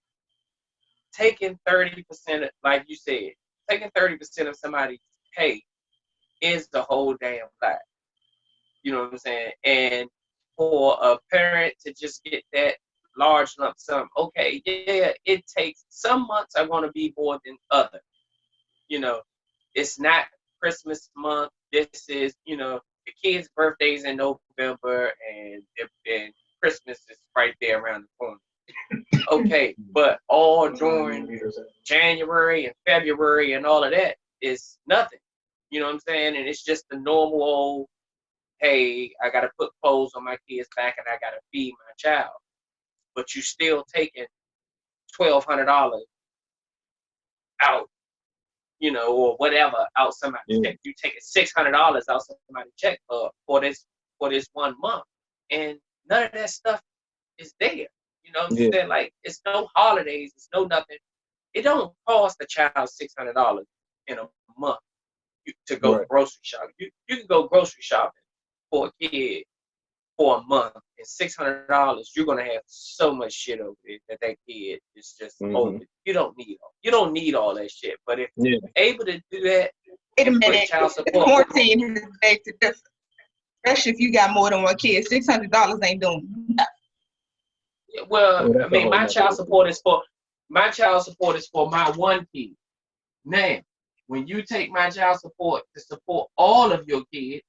30%, like you said, taking 30% of somebody's pay is the whole damn lot. You know what I'm saying? And for a parent to just get that large lump sum, okay, yeah, it takes, some months are going to be more than other. You know, it's not Christmas month. This is, you know, the kids' birthdays in November and Christmas is right there around the corner. Okay, but all during January and February and all of that is nothing. You know what I'm saying? And it's just the normal old, hey, I got to put clothes on my kid's back and I got to feed my child. But you still taking $1,200 out, you know, or whatever out somebody's check. You taking $600 out somebody's check for this 1 month. And none of that stuff is there. You know what I'm saying? Like, it's no holidays, it's no nothing. It don't cost the child $600 in a month to go grocery shopping. You can go grocery shopping for a kid for a month, and $600, you're gonna have so much shit over it that kid is just over. You don't need all that shit. But if you're able to do that, wait a minute, child support, quarantine is back to different. Especially if you got more than one kid, $600 ain't doing nothing. Well, I mean, my child support is for my one kid. Now, when you take my child support to support all of your kids,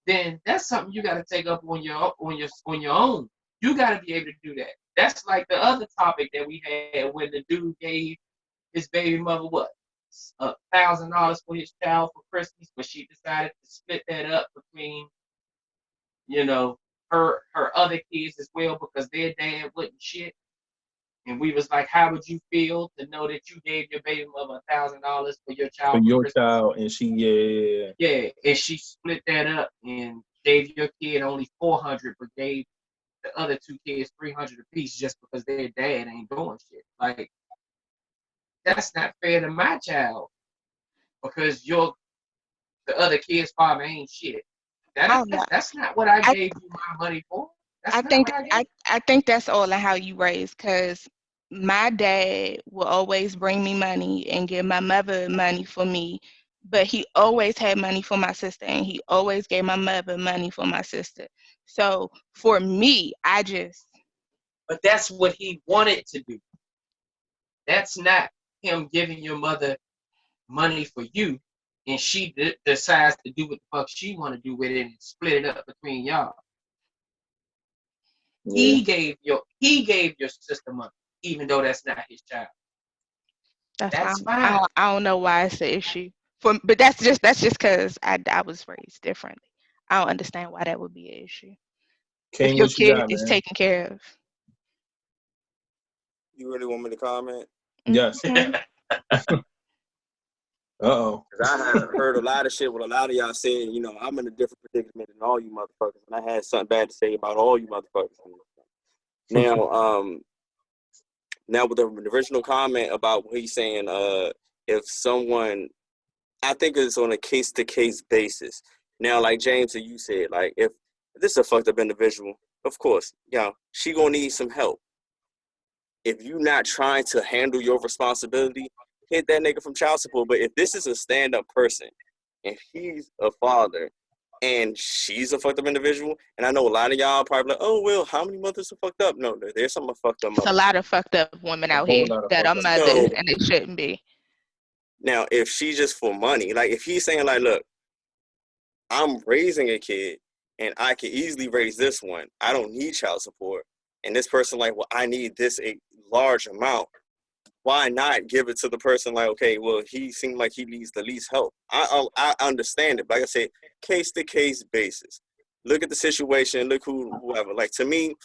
then that's something you got to take up on your own. You got to be able to do that. That's like the other topic that we had when the dude gave his baby mother $1,000 for his child for Christmas, but she decided to split that up between, you know, her other kids as well because their dad wouldn't shit. And we was like, how would you feel to know that you gave your baby mother $1,000 for your child? For your child, and she and she split that up and gave your kid only $400, but gave the other two kids $300 apiece just because their dad ain't doing shit. Like, that's not fair to my child because the other kid's father ain't shit. That's not what I gave you my money for. I think that's all of how you raise, because my dad will always bring me money and give my mother money for me but he always had money for my sister, and he always gave my mother money for my sister. So for me, But that's what he wanted to do. That's not him giving your mother money for you, and she decides to do what the fuck she want to do with it and split it up between y'all. Yeah. He gave your sister money, even though that's not his child. That's fine. I don't know why it's an issue. But that's just because I was raised differently. I don't understand why that would be an issue. If King, your what you kid got, is man? taken care of. You really want me to comment? Yes. Mhm. Uh-oh. Cause I have heard a lot of shit with a lot of y'all saying, you know, I'm in a different predicament than all you motherfuckers, and I had something bad to say about all you motherfuckers. Now with the original comment about what he's saying, if someone, I think it's on a case-to-case basis. Now, like James and you said, like if this is a fucked up individual, of course, she gonna need some help. If you not trying to handle your responsibility, hit that nigga from child support. But if this is a stand-up person and he's a father and she's a fucked up individual, and I know a lot of y'all probably like, oh, well, how many mothers are fucked up? No, there's some fucked up It's a mothers. lot of fucked up women A out whole here lot of that are fucked up mothers, No. and it shouldn't be. Now, if she's just for money, like if he's saying like, look, I'm raising a kid and I can easily raise this one. I don't need child support. And this person like, well, I need this a large amount. Why not give it to the person like, okay, well, he seemed like he needs the least help. I understand it. But like I said, case-to-case basis. Look at the situation. Look whoever. Like to me,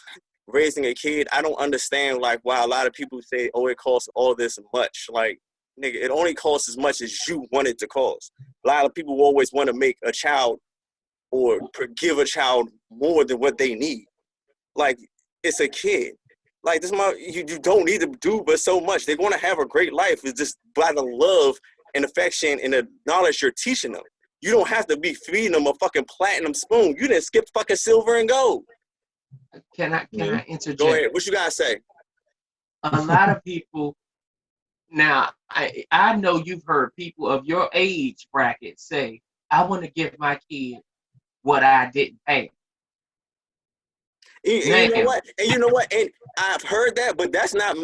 raising a kid, I don't understand like why a lot of people say, oh, it costs all this much. Like, nigga, it only costs as much as you want it to cost. A lot of people always want to make a child or give a child more than what they need. Like, it's a kid. Like, you don't need to do but so much. They're going to have a great life. It's just by the love and affection and the knowledge you're teaching them. You don't have to be feeding them a fucking platinum spoon. You didn't skip fucking silver and gold. Can I interject? Go ahead. What you got to say? A lot of people now, I know you've heard people of your age bracket say, I want to give my kid what I didn't pay. And you know what? And I've heard that, but that's not,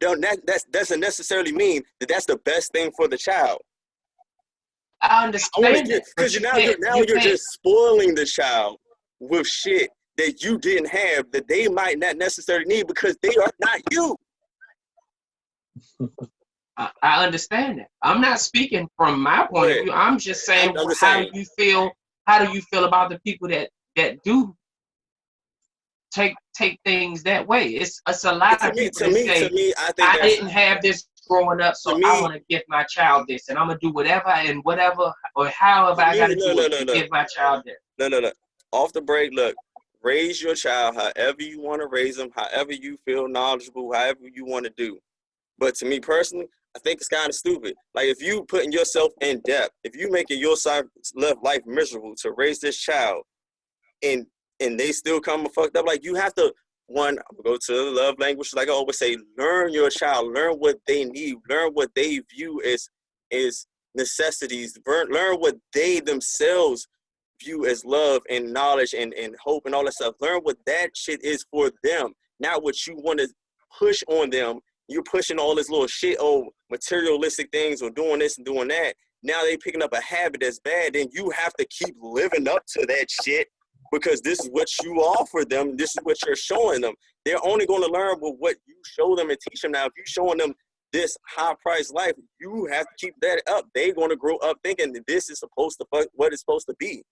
that doesn't necessarily mean that that's the best thing for the child. I understand it. Because you're just spoiling the child with shit that you didn't have that they might not necessarily need because they are not you. I understand that. I'm not speaking from my point of view. I'm just saying, how do you feel about the people that do take things that way? It's a lot of people that say, I didn't have this growing up, so I want to give my child this, and I'm gonna do whatever or however I gotta do it to give my child this. No. Off the break, look, raise your child however you want to raise them, however you feel knowledgeable, however you want to do. But to me personally, I think it's kind of stupid. Like if you putting yourself in debt, if you making your life miserable to raise this child, and they still come fucked up, like you have to go to the love language. Like I always say, learn your child, learn what they need, learn what they view as necessities, learn what they themselves view as love and knowledge and hope and all that stuff. Learn what that shit is for them, not what you want to push on them. You're pushing all this little shit, materialistic things or doing this and doing that. Now they picking up a habit that's bad, then you have to keep living up to that shit because this is what you offer them. This is what you're showing them. They're only going to learn with what you show them and teach them. Now, if you're showing them this high-priced life, you have to keep that up. They're going to grow up thinking that this is what it's supposed to be.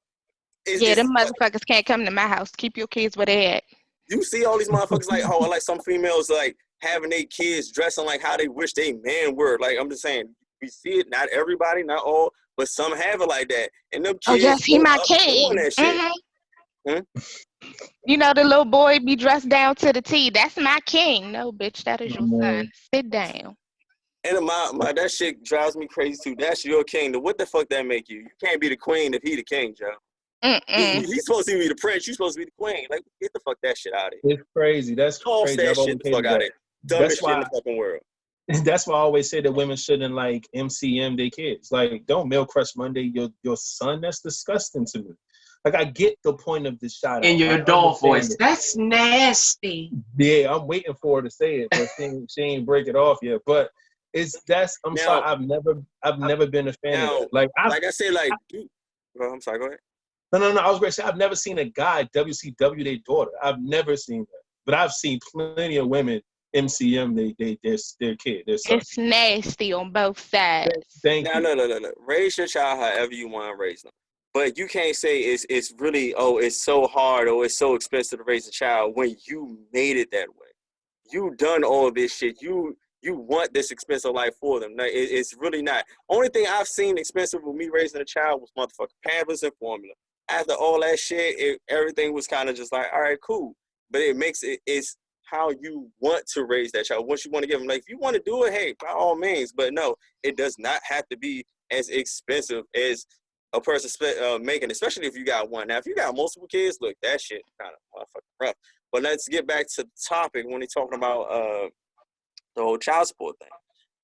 Them motherfuckers can't come to my house. Keep your kids where they at. You see all these motherfuckers like some females like having their kids dressing like how they wish they men were. Like I'm just saying, we see it. Not everybody, not all, but some have it like that. And them kids. Oh yes, he my king. That shit. You know the little boy be dressed down to the T. That's my king. No, bitch, that is your son. Sit down. And that shit drives me crazy too. That's your king. What the fuck that make you? You can't be the queen if he the king, Joe. He's supposed to be the prince. You're supposed to be the queen. Like, get the fuck that shit out of here. It's crazy. That's crazy. That shit the fuck out of here. Dumbest shit in the fucking world. that's why I always say that women shouldn't like MCM their kids. Like, don't male crush Monday your son. That's disgusting to me. Like, I get the point of the shout In out. your I dog understand voice. it. That's nasty. Yeah, I'm waiting for her to say it, but she ain't break it off yet. But I'm sorry, Now, I've never been a fan of now, that. Like like I said, like, well, I'm sorry. Go ahead. no, I was going to say I've never seen a guy WCW their daughter. I've never seen that, but I've seen plenty of women MCM their kid, their son. It's nasty on both sides. Thank Now, you. look. Raise your child however you want to raise them. But you can't say it's really, it's so hard or it's so expensive to raise a child when you made it that way. You done all this shit. You want this expensive life for them. No, it's really not. Only thing I've seen expensive with me raising a child was motherfucking Pampers and formula. After all that shit, everything was kind of just like, all right, cool. But it's how you want to raise that child. Once you want to give them, like, if you want to do it, hey, by all means. But no, it does not have to be as expensive as a person making, especially if you got one. Now, if you got multiple kids, look, that shit kind of motherfucking rough. But let's get back to the topic when he's talking about the whole child support thing.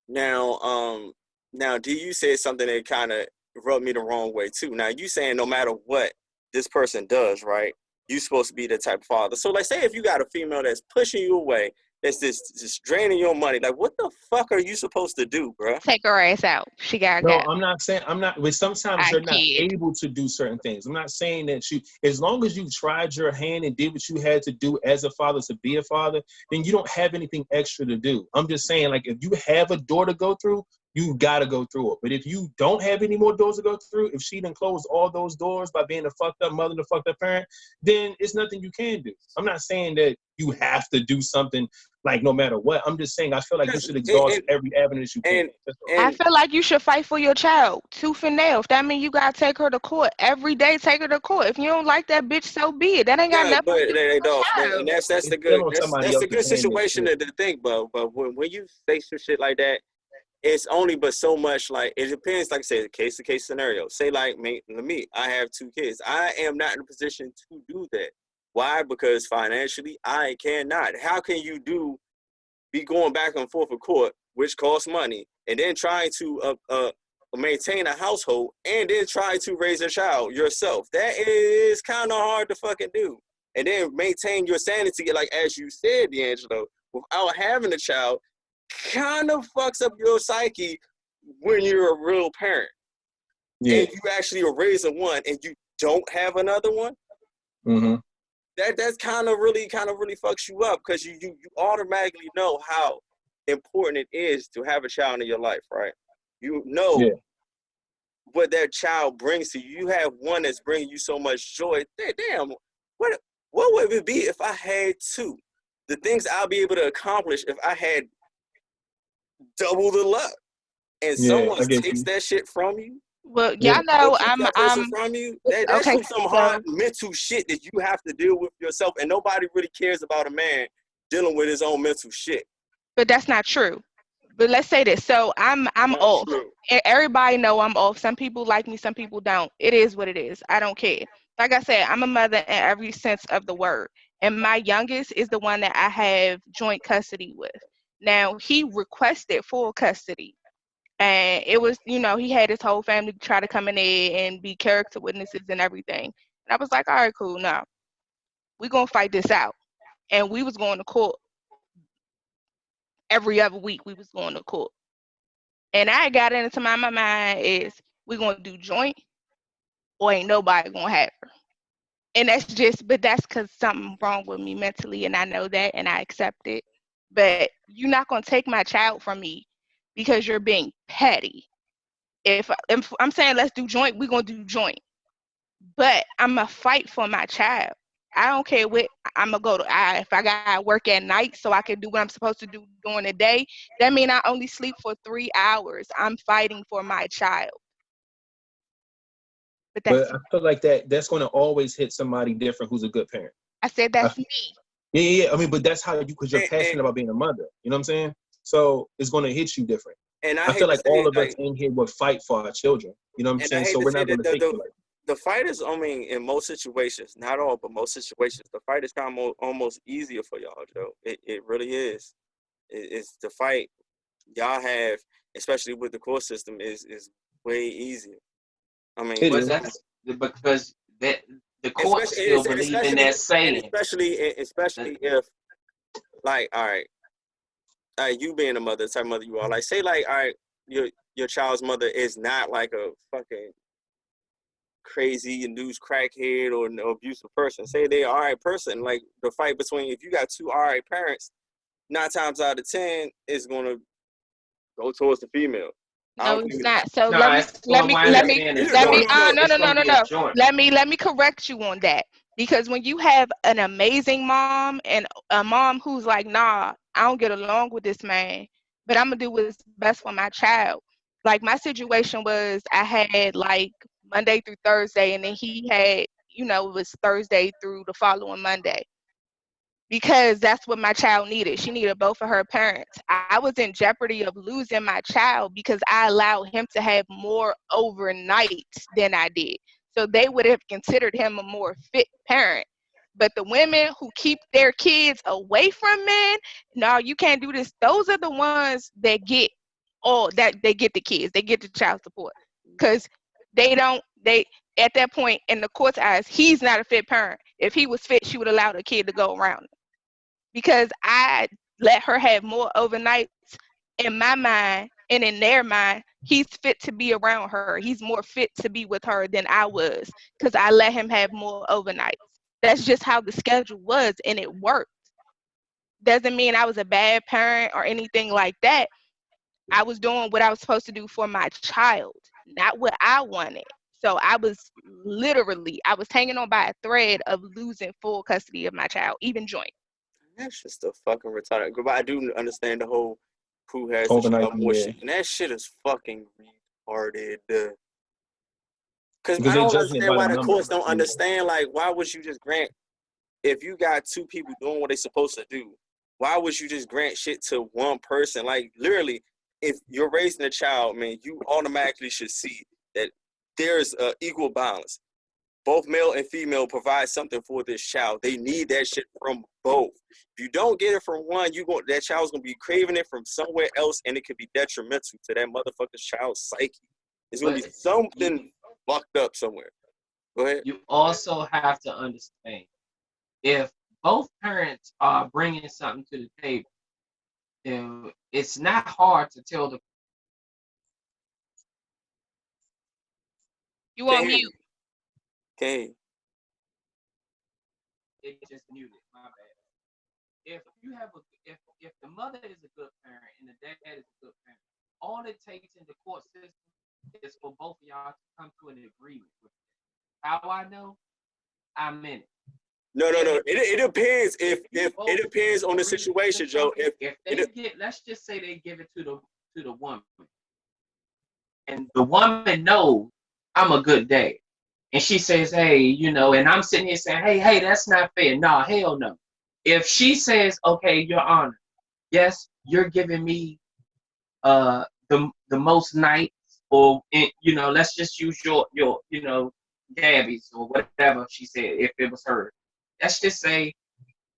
Now, D, you said something that kind of rubbed me the wrong way too. Now, you saying no matter what this person does, right, you supposed to be the type of father. So, like, say if you got a female that's pushing you away, that's just draining your money, like, what the fuck are you supposed to do, bro? Take her ass out. She gotta No, go. I'm not saying but sometimes I you're not kid. able to do certain things. I'm not saying that as long as you tried your hand and did what you had to do as a father to be a father, then you don't have anything extra to do. I'm just saying, like, if you have a door to go through, you gotta go through it. But if you don't have any more doors to go through, if she done closed all those doors by being a fucked up mother and a fucked up parent, then it's nothing you can do. I'm not saying that you have to do something like no matter what. I'm just saying I feel like you should exhaust every avenue that you can. I And feel like you should fight for your child, tooth and nail. If that means you gotta take her to court every day, take her to court. If you don't like that bitch, so be it. That ain't got yeah, nothing but to do they with your don't. And child. that's the It's still good on somebody that's the else's good hand and situation shit. to think about. But when you say some shit like that, it's only but so much. Like, it depends. Like I said, case to case scenario. Say like me, I have 2 kids. I am not in a position to do that. Why? Because financially, I cannot. How can you be going back and forth of court, which costs money, and then trying to maintain a household, and then try to raise a child yourself? That is kind of hard to fucking do. And then maintain your sanity, like as you said, D'Angelo, without having a child, kind of fucks up your psyche when you're a real parent. Yeah. And you actually are raising one and you don't have another one. Mm-hmm. That's kind of really fucks you up, because you automatically know how important it is to have a child in your life, right? You know what that child brings to you. You have one that's bringing you so much joy. Damn, what would it be if I had 2? The things I'll be able to accomplish if I had double the luck. And Yeah, someone I get takes you. that shit from you, Well, Yeah. y'all or know keeps that person from you, that's okay. some hard So, mental shit that you have to deal with yourself. And nobody really cares about a man dealing with his own mental shit. but that's not true. But let's say this. So I'm Not off. true. Everybody know I'm off. Some people like me, some people don't. It is what it is. I don't care. Like I said, I'm a mother in every sense of the word. And my youngest is the one that I have joint custody with. Now he requested full custody. And it was, he had his whole family try to come in there and be character witnesses and everything. And I was like, all right, cool. Now we're gonna fight this out. And we was going to court every other week. We was going to court. And I got it into my mind is we're gonna do joint or ain't nobody gonna have her. And but that's because something wrong with me mentally, and I know that, and I accept it. But you're not gonna take my child from me because you're being petty. If I'm saying let's do joint, we're gonna do joint. But I'm gonna fight for my child. I don't care what I'm gonna go to. If I gotta work at night so I can do what I'm supposed to do during the day, that means I only sleep for 3 hours. I'm fighting for my child. But But that's I feel like that's going to always hit somebody different who's a good parent. I said that's me. Yeah. I mean, but that's how because you're And, passionate about being a mother. You know what I'm saying? So it's going to hit you different. and I I feel hate to like say all it, of us in here would fight for our children. You know what I'm and I saying? hate So to we're say not going that to take it like the fight is, I mean, in most situations, not all, but most situations, the fight is kind of almost easier for y'all, Joe. It really is. It's the fight. y'all have, especially with the court system, is way easier. I mean, It But is. that's because that the courts especially still believe in that saying. especially if, like, all right, you being a mother, the type of mother you are, like, say, like, all right, your child's mother is not like a fucking crazy induced crackhead or an abusive person. Say they all right person. Like, the fight between, if you got two all right parents, 9 times out of 10 is gonna go towards the female. I No, don't it's think not. So No, it's gonna wind up being a let me joint. no. no It's no no gonna no be a no. joint. Let me correct you on that. Because when you have an amazing mom and a mom who's like, nah, I don't get along with this man, but I'm gonna do what's best for my child. Like, my situation was, I had like Monday through Thursday, and then he had, it was Thursday through the following Monday, because that's what my child needed. She needed both of her parents. I was in jeopardy of losing my child because I allowed him to have more overnights than I did. So they would have considered him a more fit parent. But the women who keep their kids away from men, no, you can't do this. Those are the ones that get they get the kids, they get the child support. Because they at that point, in the court's eyes, he's not a fit parent. If he was fit, she would allow the kid to go around him, because I let her have more overnights. In my mind and in their mind, he's fit to be around her. He's more fit to be with her than I was, because I let him have more overnights. That's just how the schedule was, and it worked. Doesn't mean I was a bad parent or anything like that. I was doing what I was supposed to do for my child, not what I wanted. So I was hanging on by a thread of losing full custody of my child, even joint. That's just a fucking retarded. But I do understand the whole who has the Overnight, child more yeah. shit, and that shit is fucking retarded. Because Because I they don't judging it understand by the why the courts numbers. don't Yeah. understand. Like, why would you just grant, if you got two people doing what they supposed to do? Why would you just grant shit to one person? Like, literally, if you're raising a child, man, you automatically should see that there's equal balance. Both male and female provide something for this child. They need that shit from both. If you don't get it from one, that child's gonna be craving it from somewhere else, and it could be detrimental to that motherfucker's child's psyche. It's gonna be But something fucked up somewhere. Go ahead. you also have to understand, if both parents are bringing something to the table, then it's not hard to tell the. You Can't on hear you. mute. Can't It just muted. My bad. If you have if the mother is a good parent and the dad is a good parent, all it takes in the court system is for both of y'all to come to an agreement with it. How I know? I'm in it. No. It depends. If you both it depends on the agree to situation, Joe. something, if they It, get, let's just say they give it to the woman, and the woman knows I'm a good dad, and she says, hey, and I'm sitting here saying, hey, that's not fair. Nah, hell no. If she says, okay, Your Honor, yes, you're giving me the most nights, or let's just use your Gabby's or whatever she said, if it was her. Let's just say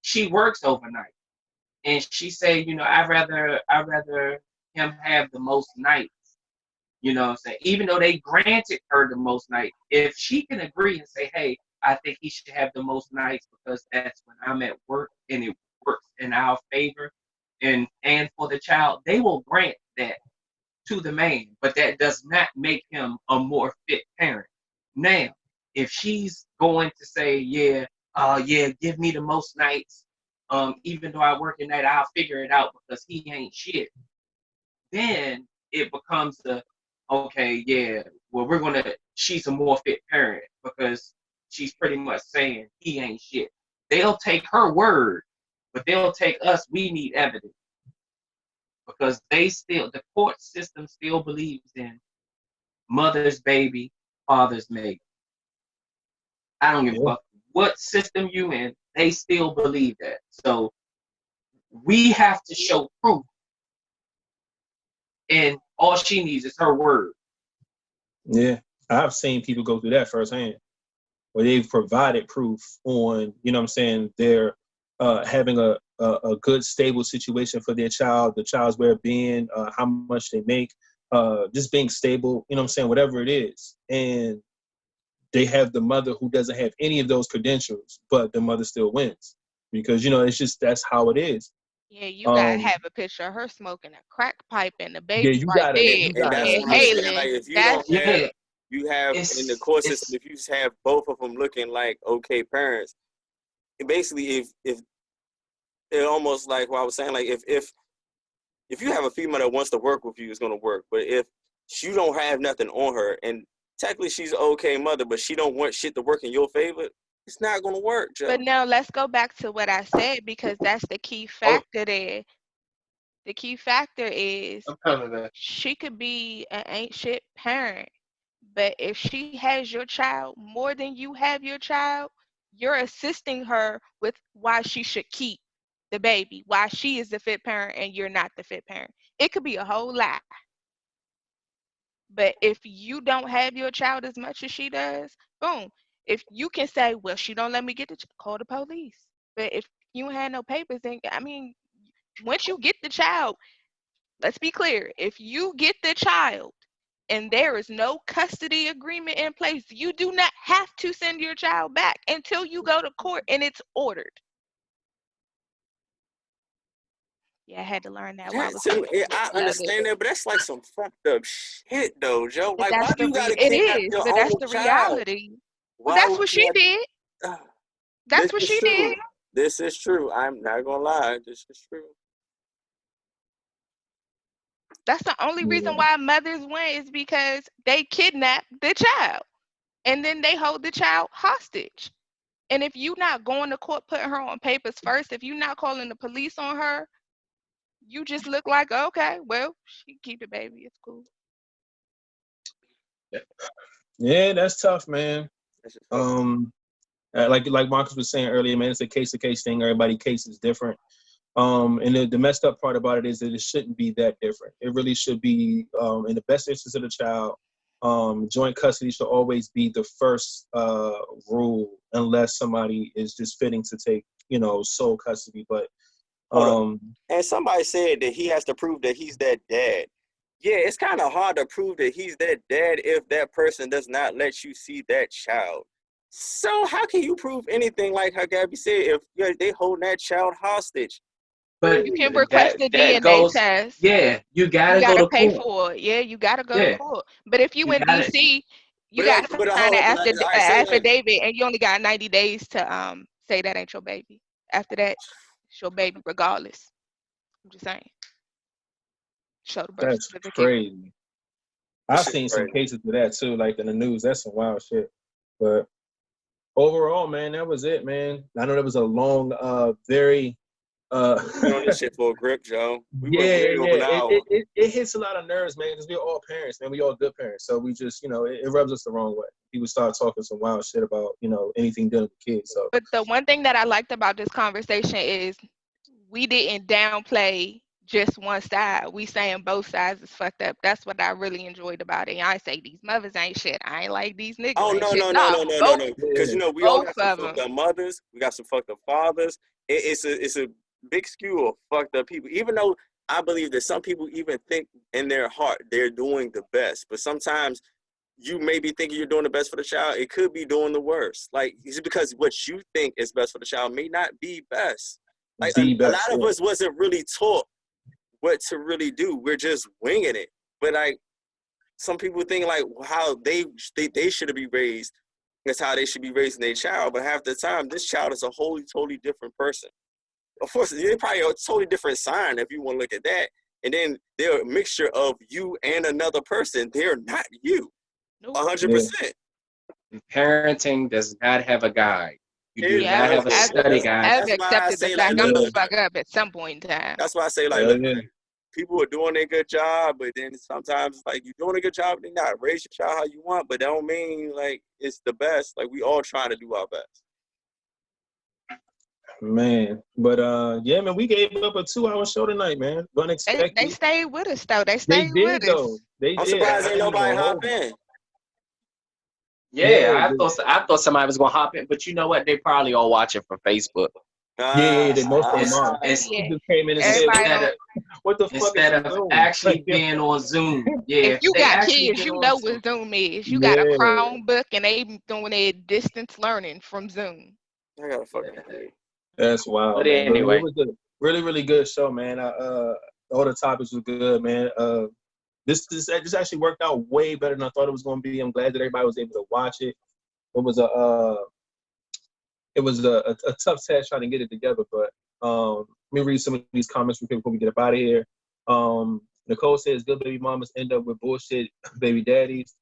she works overnight, and she say, I'd rather him have the most nights. You know what I'm saying? Even though they granted her the most nights, if she can agree and say, hey, I think he should have the most nights because that's when I'm at work and it works in our favor and for the child, they will grant that to the man, but that does not make him a more fit parent. Now, if she's going to say, yeah, give me the most nights, even though I work at night, I'll figure it out because he ain't shit. Then it becomes okay, yeah, well, she's a more fit parent because she's pretty much saying he ain't shit. They'll take her word, but they'll take us, we need evidence. Because the court system still believes in mother's baby, father's maybe. I don't give a fuck what system you in, they still believe that. So we have to show proof, and all she needs is her word. Yeah, I've seen people go through that firsthand, where they've provided proof on, you know what I'm saying, they're having a a good stable situation for their child, the child's well-being, how much they make, just being stable, you know what I'm saying, whatever it is. And they have the mother who doesn't have any of those credentials, but the mother still wins because, you know, it's just, that's how it is. Yeah, you gotta have a picture of her smoking a crack pipe and the Yeah, baby you right gotta, there you And that's gotta, what I'm yeah. saying. Like, inhaling. if you That's don't have, Yeah, you have in the court system, if you just have both of them looking like okay parents, basically, if it almost like what I was saying, like if you have a female that wants to work with you, it's gonna work. But if you don't have nothing on her, and technically she's an okay mother, but she don't want shit to work in your favor, it's not gonna work, Joe. But now let's go back to what I said because that's the key factor there. The key factor is I'm coming back. she could be an ain't shit parent, but if she has your child more than you have your child, you're assisting her with why she should keep the baby, why she is the fit parent and you're not the fit parent. It could be a whole lie. But if you don't have your child as much as she does, boom. If you can say, well, she don't let me get the call the police. But if you had no papers, then I mean, once you get the child, let's be clear. If you get the child and there is no custody agreement in place, you do not have to send your child back until you go to court and it's ordered. Yeah, I had to learn that while I was I understand that, but that's like some fucked up shit, though, Joe. But Like, why that's do you gotta it kidnap is, your but that's own the child? reality. Well, Why that's would what you she have? did. That's This what is she true. did. This is true. I'm not gonna lie. This is true. That's the only reason Yeah. why mothers win is because they kidnap the child and then they hold the child hostage. And if you're not going to court putting her on papers first, if you're not calling the police on her, you just look like, okay, well, she can keep the baby. It's cool. Yeah, that's tough, man. That's just fucked up. Like Marcus was saying earlier, man, it's a case-to-case thing. Everybody's case is different. And the messed up part about it is that it shouldn't be that different. It really should be in the best interest of the child. Joint custody should always be the first rule, unless somebody is just fitting to take, you know, sole custody. But Hold up. And somebody said that he has to prove that he's that dad. Yeah, it's kind of hard to prove that he's that dad if that person does not let you see that child. So how can you prove anything like how Gabby said if they hold that child hostage? But You can request a that DNA goes. test. Yeah, you You gotta go gotta to pay court. for it. Yeah, you gotta go to Yeah, court. But if you you in gotta. DC, you But gotta but sign hold an up, but all right, say that. affidavit, and you only got 90 days to say that ain't your baby. After that, it's your baby regardless. I'm just saying. Show the birth that's certificate. crazy. This I've shit seen some crazy. cases of that too, like in the news. That's some wild shit. But overall, man, that was it, man. I know that was a long, very We've been on this shit for a grip, Joe. We went yeah, way over an hour. it hits a lot of nerves, man, because we're all parents, man. We all good parents, so we just, you know, it rubs us the wrong way. People start talking some wild shit about, you know, anything dealing with kids. So But the one thing that I liked about this conversation is we didn't downplay just one side. We saying both sides is fucked up. That's what I really enjoyed about it. And I say these mothers ain't shit. I ain't like these niggas Oh ain't no shit. no no Nah, no no no both no. Because yeah, you know we all both got some of fucked them. up mothers. We got some fucked up fathers. It's a big skew of fucked up people. Even though I believe that some people even think in their heart they're doing the best, but sometimes you may be thinking you're doing the best for the child. It could be doing the worst. Like it's because what you think is best for the child may not be best. Like the a best. lot of us wasn't really taught what to really do. We're just winging it. But like some people think like how they should be raised. That's how they should be raising their child. But half the time, this child is a wholly, totally different person. Of course, they're probably a totally different sign if you want to look at that. And then they're a mixture of you and another person. They're not you, Nope. 100%. Parenting does not have a guide. You do Yeah, not have a study guide. I've That's why I accepted the say like, fact I'm gonna Yeah, fuck up at some point in time. that's why I say like, hell look, yeah. people are doing a good job, but then sometimes like you're doing a good job, they're not. Raise your child how you want, but that don't mean like it's the best. Like we all trying to do our best. Man, but yeah, man, we gave up a 2-hour show tonight, man. They Unexpected. stayed with us though. They They stayed did with though. us. They I'm did. surprised I ain't ain't even nobody gonna hop hold in. you. Yeah, Yeah, I thought somebody was gonna hop in, but you know what? They probably all watching from Facebook. Yeah, they most of them are. It's He Yeah. just came in and said, Everybody instead don't. of "What the fuck instead is a of Zoom?" actually Like, being on Zoom. Yeah, If if you they got actually kids, been you on know Zoom. what Zoom is. You got a yeah, Chromebook and they doing their distance learning from Zoom. I gotta fucking agree. that's wild, But man. But it anyway, was a really, really good show, man. All the topics were good, man. This actually worked out way better than I thought it was going to be. I'm glad that everybody was able to watch it. It was a tough task trying to get it together, but let me read some of these comments real quick before we get up out of here. Nicole says good baby mamas end up with bullshit baby daddies,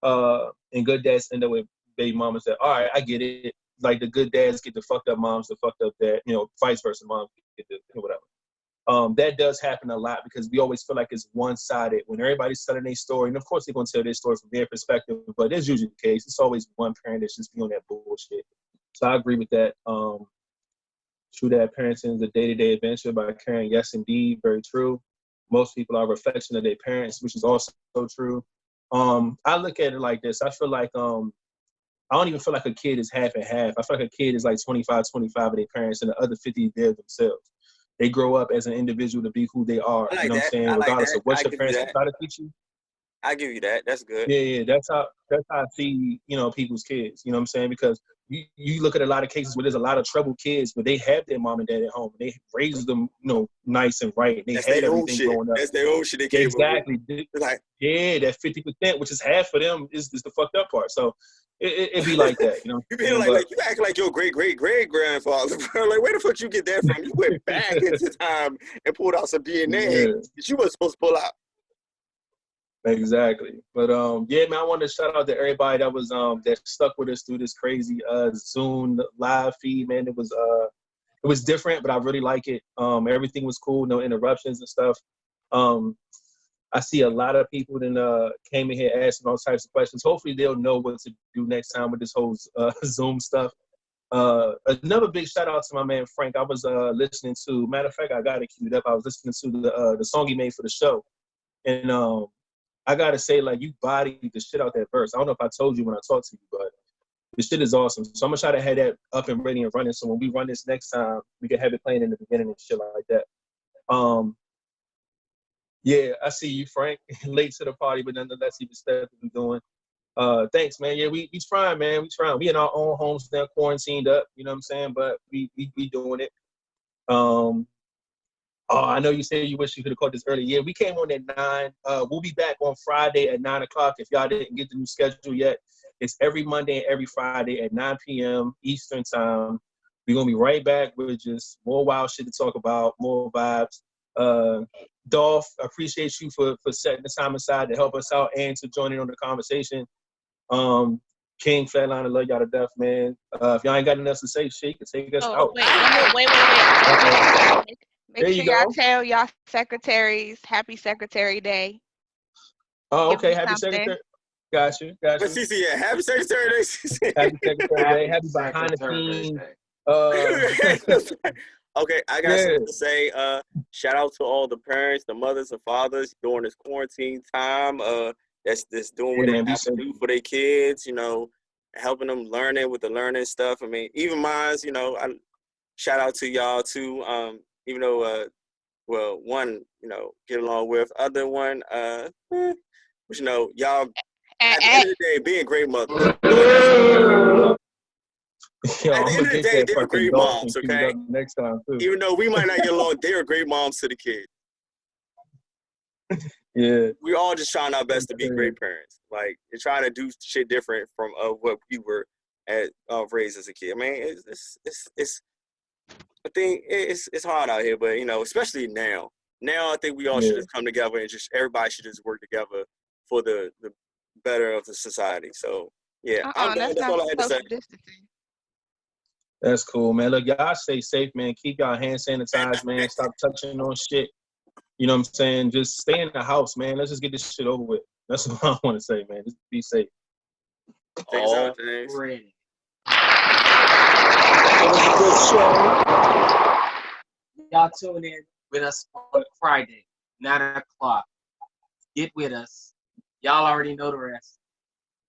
and good dads end up with baby mamas that, all right, I get it. Like the good dads get the fucked up moms, the fucked up dad, vice versa, moms get the whatever. That does happen a lot because we always feel like it's one-sided when everybody's telling their story, and of course they're gonna tell their story from their perspective, but that's usually the case. It's always one parent that's just be on that bullshit. So I agree with that. True that parenting is a day-to-day adventure by Karen. Yes, indeed, very true. Most people are a reflection of their parents, which is also true. I look at it like this. I feel like I don't even feel like a kid is half and half. I feel like a kid is like 25 of their parents and the other 50 they're themselves. They grow up as an individual to be who they are. I You like know what I'm that. saying? I like Regardless that. of what I your give you parents that. try to teach you. I give you that. That's good. Yeah, that's how I see, people's kids. You know what I'm saying? Because you look at a lot of cases where there's a lot of troubled kids, but they have their mom and dad at home. And they raised them, nice and right. And they That's had their own everything shit. growing up. That's their own shit they came up with. Exactly. It's like, Yeah, that 50%, which is half for them, is the fucked up part. So it be like that, you be like you act like your great grandfather, bro. Like, where the fuck you get that from? You went back into time and pulled out some DNA that you weren't supposed to pull out. Exactly. But yeah, man, I want to shout out to everybody that was that stuck with us through this crazy Zoom live feed, man. It was different, but I really like it. Everything was cool, no interruptions and stuff. I see a lot of people that came in here asking all types of questions. Hopefully they'll know what to do next time with this whole Zoom stuff. Another big shout out to my man Frank. I was listening to, matter of fact, I got it queued up. I was listening to the song he made for the show. And I gotta say, like, you bodied the shit out that verse. I don't know if I told you when I talked to you, but the shit is awesome. So I'm gonna try to have that up and ready and running. So when we run this next time, we can have it playing in the beginning and shit like that. Yeah, I see you, Frank. Late to the party, but nonetheless, he respects what we're doing. Thanks, man. Yeah, we trying, man. We trying. We in our own homes now, quarantined up. You know what I'm saying? But we doing it. Oh, I know you said you wish you could have caught this early. Yeah, we came on at 9. We'll be back on Friday at 9 o'clock. If y'all didn't get the new schedule yet, it's every Monday and every Friday at 9 p.m. Eastern time. We're going to be right back with just more wild shit to talk about, more vibes. Dolph, appreciate you for setting the time aside to help us out and to join in on the conversation. King, Flatline, I love y'all to death, man. If y'all ain't got enough to say, shit, you can take us out. Wait. There Make sure you y'all go. tell y'all secretaries Happy Secretary Day. Oh, Give okay. them Happy something. Secretary. Got you. But CC, yeah, happy Secretary Day, CC. Happy Secretary Day. Happy behind the Secretary scenes. Day. Okay, I got something to say. Shout out to all the parents, the mothers and fathers during this quarantine time. That's doing what they have to do for their kids. Helping them learning with the learning stuff. I mean, even mine's. I shout out to y'all too. Even though, one, get along with, other one, but y'all. At the end of the day, being great mothers. Yo, At the end of the day, they're great moms, okay? Next time, too. Even though we might not get along, they're great moms to the kids. Yeah. We all just trying our best to be great parents. Like, and trying to do shit different from what we were raised as a kid. I mean, I think it's hard out here, but, especially now. Now I think we all should just come together and everybody should just work together for the better of the society. So, yeah, that's all I had to say. That's cool, man. Look, y'all stay safe, man. Keep y'all hand sanitized, man. Stop touching on shit. You know what I'm saying? Just stay in the house, man. Let's just get this shit over with. That's what I want to say, man. Just be safe. All ready. It was a good show. Y'all tune in with us on Friday, 9 o'clock. Get with us. Y'all already know the rest.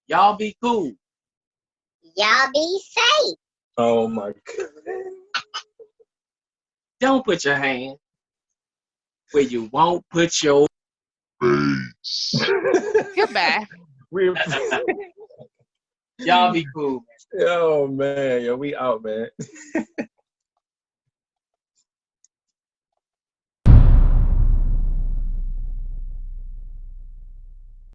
Y'all be cool. Y'all be safe. Oh my God. Don't put your hand where you won't put your. Goodbye. We Y'all be cool. Yo, man. Yo, we out, man.